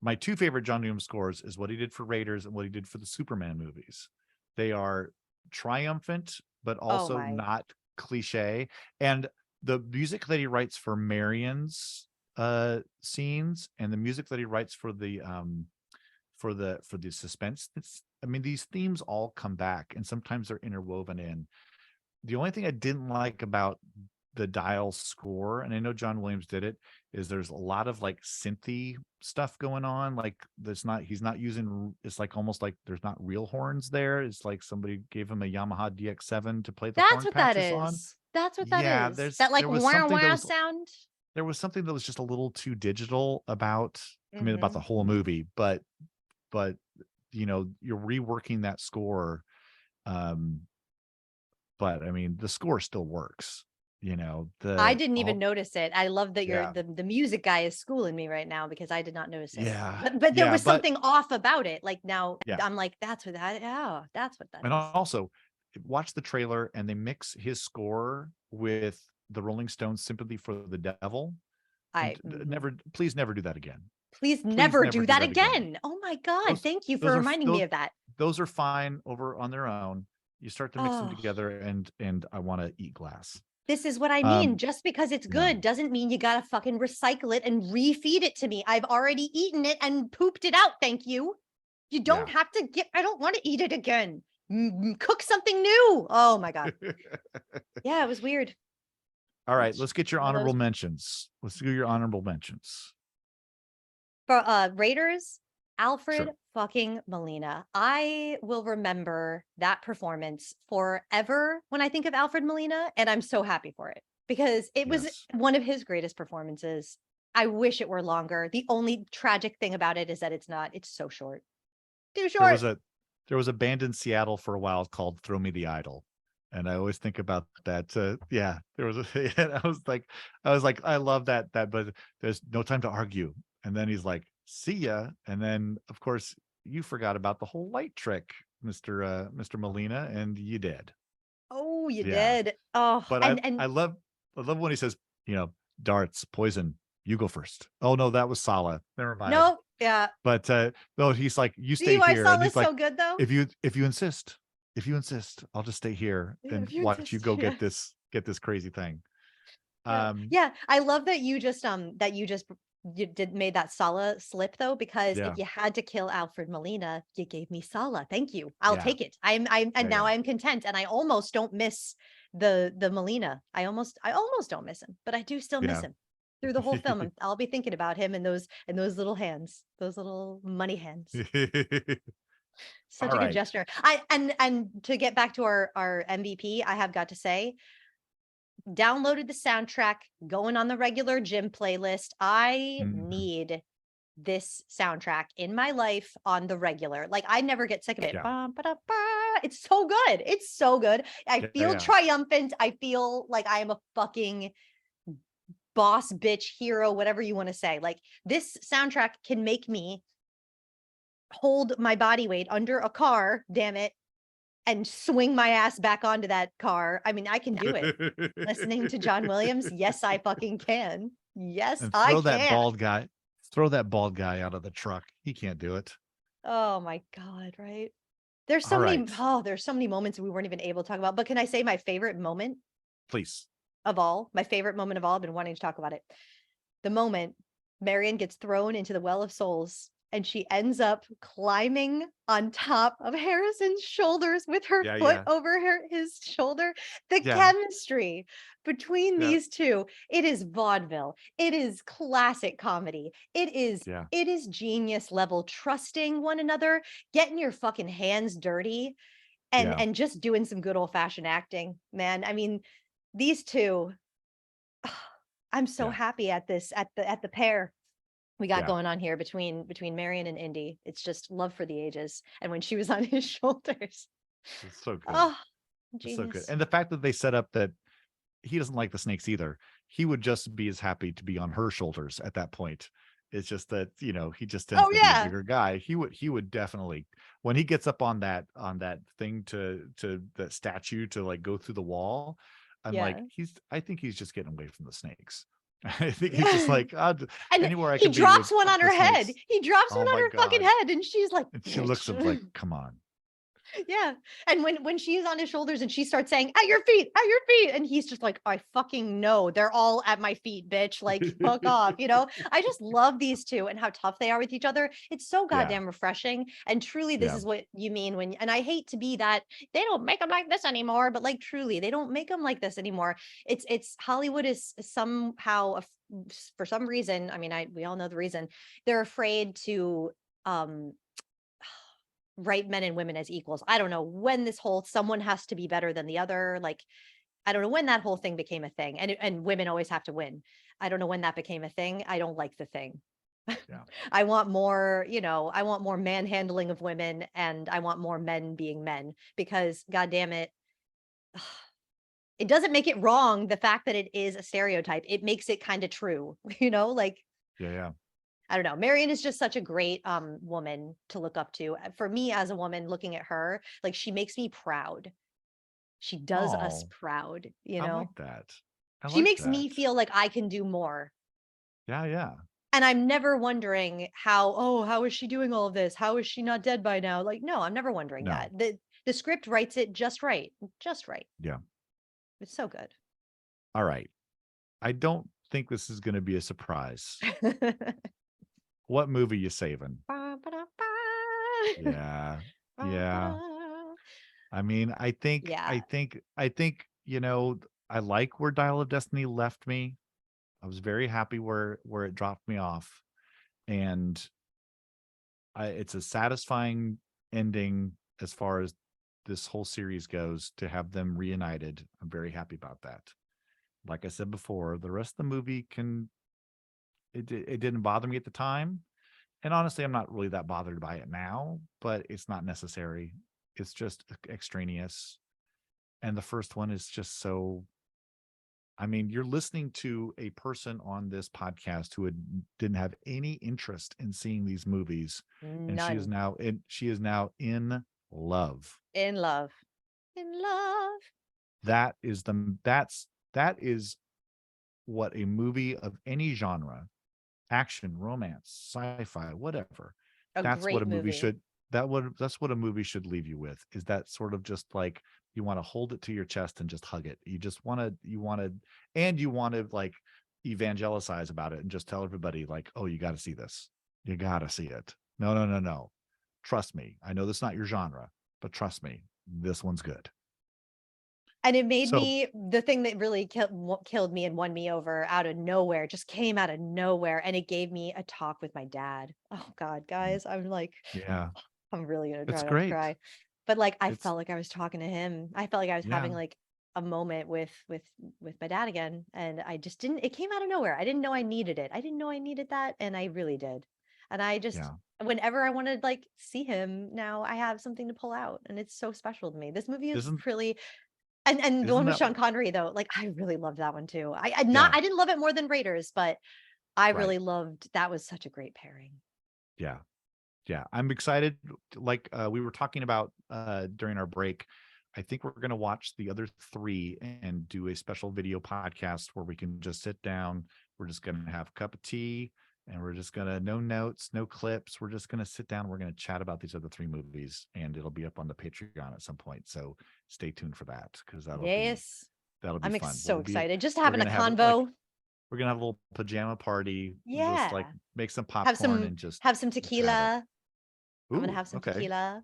my two favorite John Williams scores is what he did for Raiders and what he did for the Superman movies. They are triumphant, but Oh also my. not cliche. And the music that he writes for Marion's scenes and the music that he writes for the suspense, I mean, these themes all come back and sometimes they're interwoven in. The only thing I didn't like about the Dial score, and I know John Williams did it, is there's a lot of like synthy stuff going on. Like he's not using, it's like almost like there's not real horns there. It's like somebody gave him a Yamaha DX7 to play the That's horn what that patches on. is. That's what that Yeah, is. That like there was wow something that wow was sound. there was something that was just a little too digital about, I mean, about the Mhm. whole movie, but you're reworking that score. Um, but I mean, the score still works. I The didn't even all notice it. I love that Yeah, the music guy is schooling me right now because I did not notice it. yeah, But there yeah, was but something off about it. Like now yeah. I'm like, that's what that. Oh, that's what that And is. also watch the trailer and they mix his score with the Rolling Stones Sympathy for the Devil. And Mhm. never, please never do that again. Please Please never never do do that that again. again. Oh my God. Those Thank you for those are reminding me of that. those are fine over on their own. You start to mix them Oh, together and I want to eat glass. this is what I mean. Um, Just because it's yeah, good doesn't mean you gotta fucking recycle it and refeed it to me. I've already eaten it and pooped it out. Thank you. You don't yeah. have to I don't want to eat it again. Cook something new. Oh my God. Yeah, it was weird. All right, let's get your One of honorable those. mentions. Let's do your honorable mentions. For Raiders, Alfred Sure. fucking Molina. I will remember that performance forever when I think of Alfred Molina, and I'm so happy for it because it was Yes. one of his greatest performances. I wish it were longer. The only tragic thing about it is that it's not. It's so short. Too There short. was a there was a band in Seattle for a while called Throw Me the Idol. And I always think about that. Yeah, there was and I was like, I love that, but there's no time to argue. And then he's like, see ya. And then of course you forgot about the whole light trick, Mr. Molina, and you did. Oh, you Yeah. did. Oh, But and I love when he says, darts, poison, you go first. Oh no, that was Sala. Never mind. no, yeah. But no, he's like, you See stay why here. And Sala's he's like, so good though? if you insist, I'll just stay here Yeah, and if you watch you insist, go yeah. get this crazy thing. Yeah. Um, Yeah. I love that you just you did made that Sala slip though, because yeah, if you had to kill Alfred Molina, you gave me Sala. Thank you. I'll yeah, take it. I'm yeah, and now yeah. I'm content. And I almost don't miss the Molina. I almost don't miss him, but I do still miss Yeah. him. Through the whole film, I'll be thinking about him and those little hands, those little money hands. Such All a good right. gesture. And to get back to our MVP, I have got to say, downloaded the soundtrack, going on the regular gym playlist. I Mhm. need this soundtrack in my life on the regular. Like I never get sick of it. Yeah. Ba, ba, da, ba. It's so good. It's so good. I Yeah. feel Yeah. triumphant. I feel like I am a fucking boss bitch hero, whatever you want to say. Like this soundtrack can make me hold my body weight under a car, damn it, and swing my ass back onto that car. I mean, I can do it. Listening to John Williams, yes, I fucking can. Yes, And I can. throw that bald guy out of the truck. He can't do it. Oh my God, right? All right. There's so many moments we weren't even able to talk about. But can I say my favorite moment Please. of all? My favorite moment of all, I've been wanting to talk about it. The moment Marion gets thrown into the Well of Souls and she ends up climbing on top of Harrison's shoulders with her Yeah. foot Yeah. over his shoulder. The Yeah. chemistry between Yeah. these two, it is vaudeville. It is classic comedy. Yeah. It is genius level, trusting one another, getting your fucking hands dirty, Yeah. and just doing some good old fashioned acting, man. I mean, these two, I'm so Yeah. happy at this at the pair we got Yeah. going on here between Marion and Indy. It's just love for the ages. And when she was on his shoulders, It's so good. oh, It's so good. genius. And the fact that they set up that he doesn't like the snakes either. He would just be as happy to be on her shoulders at that point. It's just that, he just tends Oh to be a yeah. bigger guy. He would definitely, when he gets up on that thing to that statue to like go through the wall, I'm like, Yeah. I think he's just getting away from the snakes. I think he's just like, And anywhere I he can be with drops one on the her head. snakes. He drops Oh one on my her fucking God. head, and she's like, And she looks at him like, bitch. come on. Yeah. And when she's on his shoulders and she starts saying, at your feet, at your feet. And he's just like, I fucking know. They're all at my feet, bitch. Like, fuck off. I just love these two and how tough they are with each other. It's so Yeah. goddamn refreshing. And truly, this Yeah. is what you mean and I hate to be that they don't make them like this anymore, but like truly, they don't make them like this anymore. It's Hollywood is somehow for some reason, I mean, we all know the reason, they're afraid to um write men and women as equals. I don't know when this whole someone has to be better than the other. Like, I don't know when that whole thing became a thing. And women always have to win. I don't know when that became a thing. I don't like the thing. Yeah. I want more, I want more manhandling of women, and I want more men being men, because god damn it, it doesn't make it wrong. The fact that it is a stereotype, it makes it kind of true, like Yeah. Yeah. I don't know. Marion is just such a great woman to look up to. For me as a woman looking at her, like she makes me proud. She does us Oh, proud. I like that. I She like makes that. me feel like I can do more. Yeah. Yeah. And I'm never wondering how is she doing all of this? How is she not dead by now? Like, no, I'm never wondering No. that. The script writes it just right. Just right. Yeah. It's so good. All right. I don't think this is going to be a surprise. What movie you saving? Ba, ba, da, ba. Yeah. Ba, ba, Yeah. da. I mean, Yeah. I like where Dial of Destiny left me. I was very happy where it dropped me off. And it's a satisfying ending as far as this whole series goes to have them reunited. I'm very happy about that. Like I said before, the rest of the movie it didn't bother me at the time. And honestly, I'm not really that bothered by it now, but it's not necessary. It's just extraneous. And the first one is just so, I mean, you're listening to a person on this podcast who didn't have any interest in seeing these movies, and None. she is now in love. In love. In love. That is what a movie of any genre, action, romance, sci-fi, whatever. A That's what great a movie movie. that's what a movie should leave you with, is that sort of just like you want to hold it to your chest and just hug it. You want to like evangelize about it and just tell everybody like, oh, you got to see this. You got to see it. No, no, no, no. Trust me. I know that's not your genre, but trust me, this one's good. And it made So me, the thing that really killed me and won me over out of nowhere, just came out of nowhere. And it gave me a talk with my dad. Oh God, guys, I'm like, yeah, I'm really gonna it's try not to great. cry. But like I It's felt like I was talking to him. I felt like I was having yeah, like a moment with my dad again. And I just didn't, it came out of nowhere. I didn't know I needed it. I didn't know I needed that. And I really did. And I just, yeah. whenever I want to like see him now, I have something to pull out. And it's so special to me. This movie is Isn't really, and the isn't one with that Sean Connery though, like I really loved that one too. yeah, I didn't love it more than Raiders, but I right. really loved, that was such a great pairing. Yeah. Yeah, I'm excited. Like we were talking about during our break, I think we're going to watch the other three and do a special video podcast where we can just sit down. We're just going to have a cup of tea, and we're just going to, no notes, no clips. We're just going to sit down. We're going to chat about these other three movies, and it'll be up on the Patreon at some point. So stay tuned for that, because Yes. that'll be I'm fun. so excited. Just We're having a gonna have like convo. we're gonna have a little pajama party. We'll just like Yeah. make some Have popcorn some and just have some have it. tequila. I'm gonna Ooh, have some okay. tequila.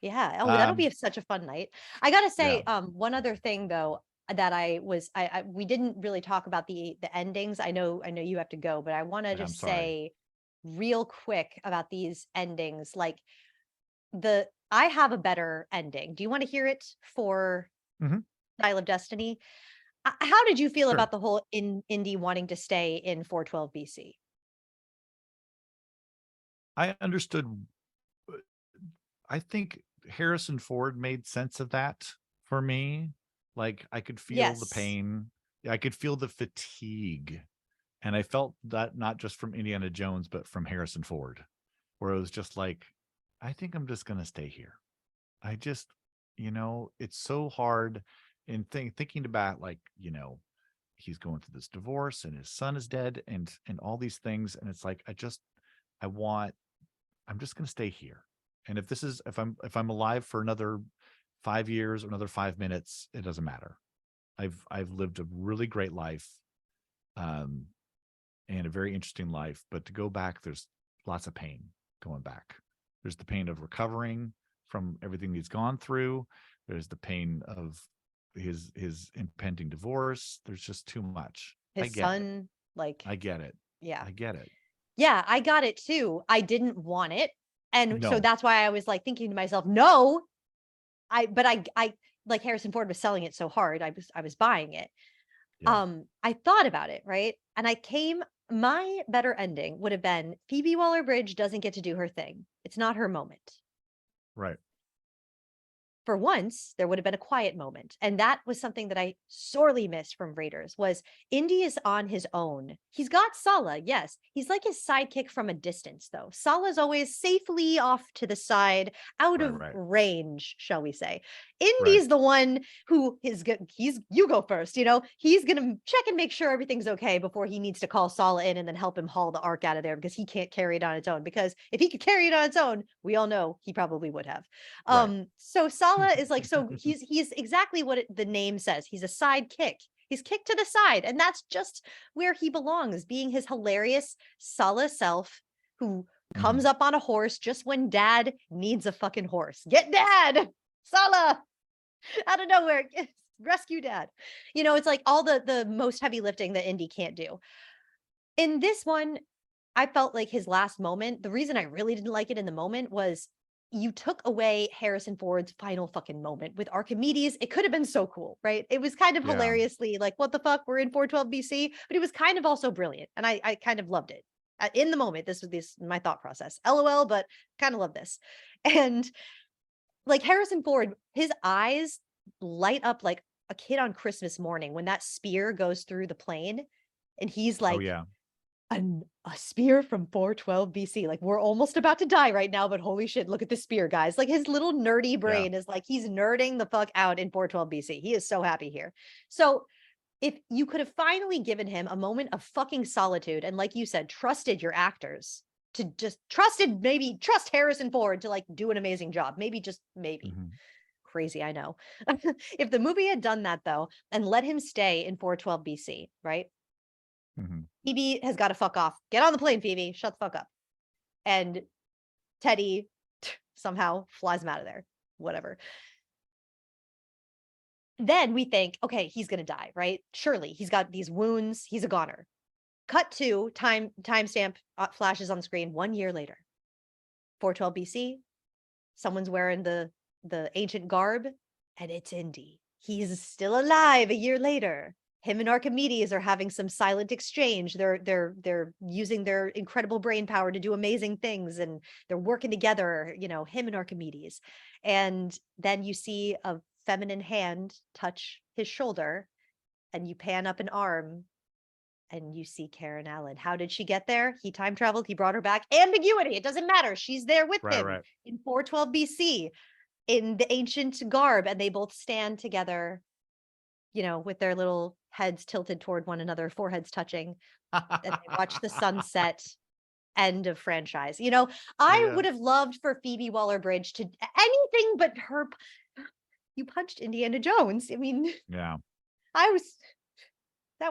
Yeah. Oh, that'll Um, be such a fun night. I gotta yeah. say, one other thing though that I we didn't really talk about the endings. I know you have to go, but I want to And I'm just sorry. say real quick about these endings. Like I have a better ending. Do you want to hear it for Mhm. Dial of Destiny? How did you feel Sure. about the whole Indy wanting to stay in 412 BC? I understood. uh, I think Harrison Ford made sense of that for me. Like I could feel the Yes. pain. I could feel the fatigue. And I felt that not just from Indiana Jones, but from Harrison Ford, where it was just like, I think I'm just going to stay here. I just, it's so hard in thinking about like, he's going through this divorce and his son is dead and all these things. And it's like, I want I'm just going to stay here. And if I'm alive for another 5 years or another 5 minutes, it doesn't matter. I've lived a really great life, um, and a very interesting life. But to go back, there's lots of pain going back. There's the pain of recovering from everything he's gone through. There's the pain of his impending divorce. There's just too much. I His get it. son, like, I get it. yeah. I get it. Yeah, I got it too. I didn't want it. And so No. that's why I was like thinking to myself, no, but I like Harrison Ford was selling it so hard. I was buying it. Yeah. I thought about it, right? And my better ending would have been Phoebe Waller-Bridge doesn't get to do her thing. It's not her moment. Right. For once, there would have been a quiet moment. And that was something that I sorely missed from Raiders was Indy is on his own. He's got Sala, yes. He's like his sidekick from a distance, though. Sala's always safely off to the side, out Right. of Right. range, shall we say. Right. Indy's the one who you go first, he's gonna check and make sure everything's okay before he needs to call Sala in and then help him haul the ark out of there because he can't carry it on its own. Because if he could carry it on its own, we all know he probably would have. Right. So Sala is like, so he's exactly what the name says. He's a sidekick. He's kicked to the side, and that's just where he belongs, being his hilarious Sala self who comes Mhm. up on a horse just when dad needs a fucking horse. Get dad, Sala, out of nowhere, rescue dad. It's like all the most heavy lifting that Indy can't do. In this one, I felt like his last moment, the reason I really didn't like it in the moment was you took away Harrison Ford's final fucking moment with Archimedes. It could have been so cool, right? It was kind of Yeah. hilariously like, what the fuck? We're in 412 BC, but it was kind of also brilliant. And I kind of loved it. In the moment, this was my thought process. LOL, but kind of love this. And like Harrison Ford, his eyes, light up like a kid on Christmas morning when that spear goes through the plane and he's like, Oh yeah. a spear from 412 BC. Like, we're almost about to die right now, but holy shit, look at the spear, guys. Like, his little nerdy brain is like, he's nerding the fuck out in 412 BC. He is so happy here. So if you could have finally given him a moment of fucking solitude and, like you said, trusted your actors to just trust Harrison Ford to like do an amazing job. Maybe, just maybe. Mhm. Crazy, I know. If the movie had done that though, and let him stay in 412 BC, right? Mhm. Phoebe has got to fuck off. Get on the plane, Phoebe. Shut the fuck up. And Teddy somehow flies him out of there. Whatever. Then we think, okay, he's going to die, right? Surely he's got these wounds. He's a goner. Cut to timestamp flashes on the screen 1 year later. 412 BC. Someone's wearing the ancient garb, and it's Indy. He's still alive a year later. Him and Archimedes are having some silent exchange. They're using their incredible brain power to do amazing things, and they're working together, him and Archimedes. And then you see a feminine hand touch his shoulder, and you pan up an arm, and you see Karen Allen. How did she get there? He time traveled. He brought her back. Ambiguity. It doesn't matter. She's there with him Right. in 412 BC in the ancient garb, and they both stand together, with their little heads tilted toward one another, foreheads touching, and they watch the sunset. End of franchise. I Yeah. would have loved for Phoebe Waller-Bridge to anything but her. You punched Indiana Jones. I mean, Yeah. that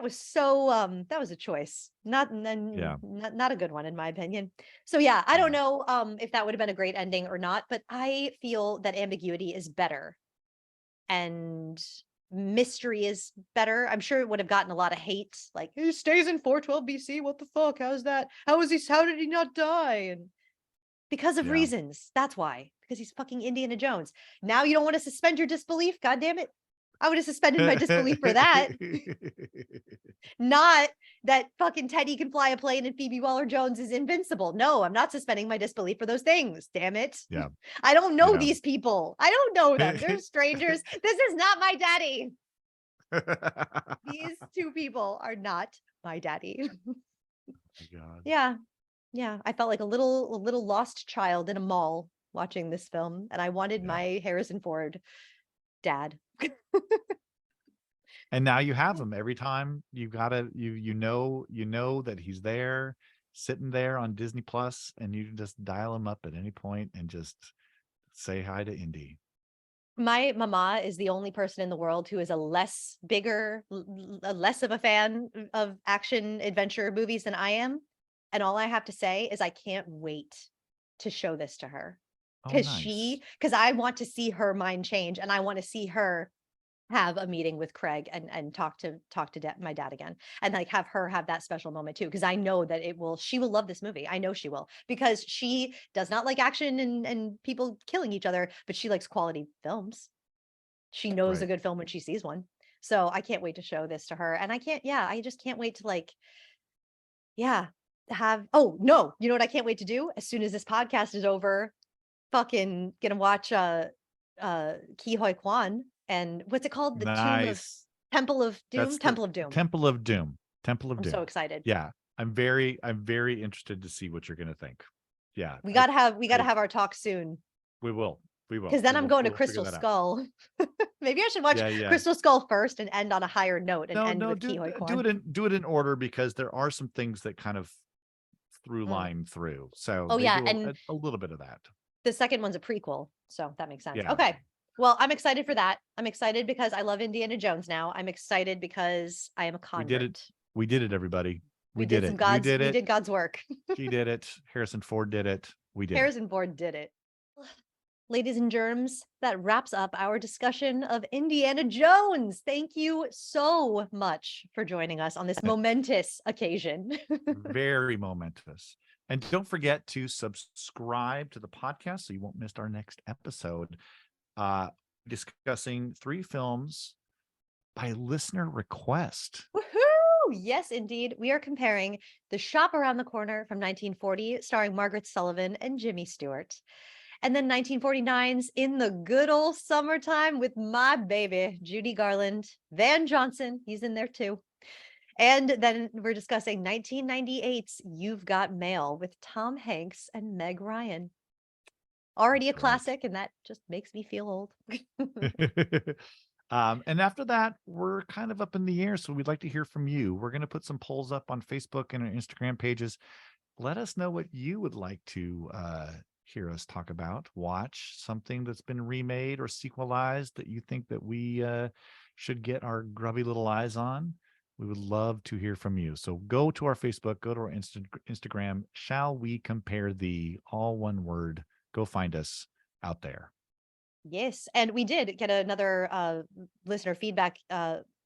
was so that was a choice. Not a good one in my opinion. So yeah, I don't know if that would have been a great ending or not, but I feel that ambiguity is better and mystery is better. I'm sure it would have gotten a lot of hate, like, he stays in 412 BC. What the fuck? How's that? How did he not die? And because of Yeah. reasons. That's why. Because he's fucking Indiana Jones. Now you don't want to suspend your disbelief? God damn it. I would have suspended my disbelief for that. Not that fucking Teddy can fly a plane and Phoebe Waller-Jones is invincible. No, I'm not suspending my disbelief for those things. Damn it. Yeah. I don't know Yeah. these people. I don't know them. They're strangers. This is not my daddy. These two people are not my daddy. Oh my God. Yeah. Yeah. I felt like a little lost child in a mall watching this film, and I wanted my Harrison Ford dad. And now you have him. Every time you gotta you know that he's there, sitting there on Disney Plus, and you just dial him up at any point and just say hi to Indy. My mama is the only person in the world who is a less of a fan of action adventure movies than I am. And all I have to say is I can't wait to show this to her. Oh, Because nice. because I want to see her mind change, and I want to see her have a meeting with Craig and talk to my dad again, and like have her have that special moment too, because I know that she will love this movie. I know she will, because she does not like action and people killing each other, but she likes quality films. She knows a Right. good film when she sees one. So I can't wait to show this to her, and I just can't wait to oh no, you know what I can't wait to do as soon as this podcast is over? Fucking gonna watch Ki Hoi Kwan, and what's it called? The Nice. Temple of Doom? That's Temple of Doom. Temple of Doom. Temple of I'm Doom. so excited. Yeah. I'm very interested to see what you're gonna think. Yeah. We gotta have our talk soon. We will. Because then I'm going to We'll figure Crystal that out. Skull. Maybe I should watch Yeah. Crystal Skull first and end on a higher note and end No, with Ki Hoi Kwan. do it in order, because there are some things that kind of through line through. So Oh they yeah, do and a little bit of that. the second one's a prequel, so that makes sense. Yeah. Okay. Well, I'm excited for that. I'm excited because I love Indiana Jones now. I'm excited because I am a convert. We did it, everybody. We did did some it. God's, You did we it. did God's work. She did it. Harrison Ford did it. We did it. Harrison Ford did it. Ladies and germs, that wraps up our discussion of Indiana Jones. Thank you so much for joining us on this momentous occasion. Very momentous. And don't forget to subscribe to the podcast so you won't miss our next episode. Discussing 3 films by listener request. Woohoo! Yes, indeed. We are comparing The Shop Around the Corner from 1940, starring Margaret Sullivan and Jimmy Stewart, And then 1949's In the Good Old Summertime with my baby, Judy Garland. Van Johnson, he's in there too. And then we're discussing 1998's You've Got Mail with Tom Hanks and Meg Ryan. Already a That's right. classic, and that just makes me feel old. And after that, we're kind of up in the air. So we'd like to hear from you. We're going to put some polls up on Facebook and our Instagram pages. Let us know what you would like to hear us talk about. Watch something that's been remade or sequelized that you think that we should get our grubby little eyes on. We would love to hear from you. So go to our Facebook, go to our Instagram. Shall we compare thee? All one word. Go find us out there. Yes, and we did get another listener feedback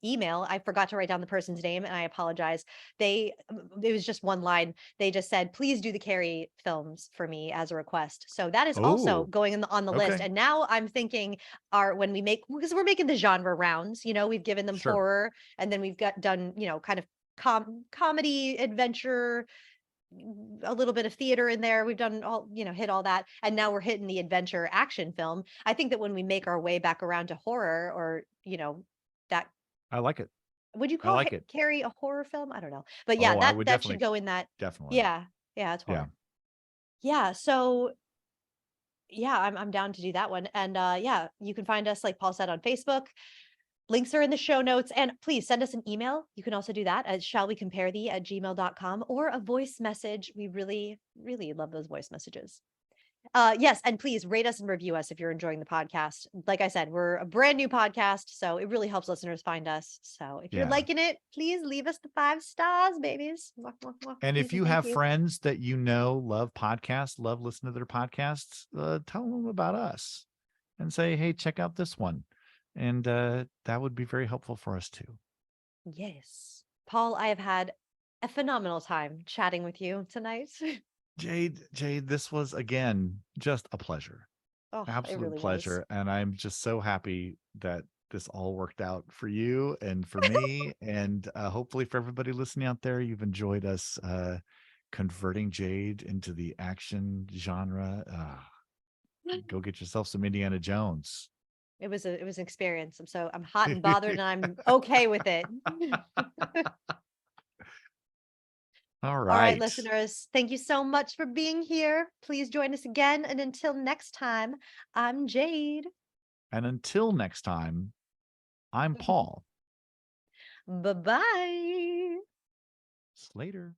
email. I forgot to write down the person's name, and I apologize. It was just one line. They just said, "Please do the Carrie films for me as a request." So that is also Oh, going on the list. okay. And now I'm thinking, when we make, because we're making the genre rounds. We've given them Sure. horror, and then we've done kind of comedy, adventure, a little bit of theater in there. We've done all, hit all that. And now we're hitting the adventure action film. I think that when we make our way back around to horror, or, that, I like it. would you I call like it. Carrie a horror film? I don't know. But yeah, Oh, I that would that should definitely, go in that. definitely. Yeah. Yeah, it's Yeah. horror. Yeah. So yeah, I'm down to do that one. And yeah, you can find us, like Paul said, on Facebook. Links are in the show notes. And please send us an email. You can also do that at shallwecomparethee@gmail.com, or a voice message. We really, really love those voice messages. Yes, and please rate us and review us if you're enjoying the podcast. Like I said, we're a brand new podcast, so it really helps listeners find us. So if you're Yeah. liking it, please leave us the 5 stars, babies. Mwah, mwah, mwah. And Please if and you thank have you. friends that love podcasts, love listening to their podcasts, tell them about us and say, hey, check out this one. And that would be very helpful for us too. Yes. Paul, I have had a phenomenal time chatting with you tonight. Jade, this was again just a pleasure. Oh, it Absolute really was. pleasure. And I'm just so happy that this all worked out for you and for me. And hopefully for everybody listening out there, you've enjoyed us converting Jade into the action genre. Go get yourself some Indiana Jones. It was an experience. I'm hot and bothered, and I'm okay with it. All All right, right. listeners, thank you so much for being here. Please join us again. And until next time, I'm Jade. And until next time, I'm Paul. Bye-bye. Later.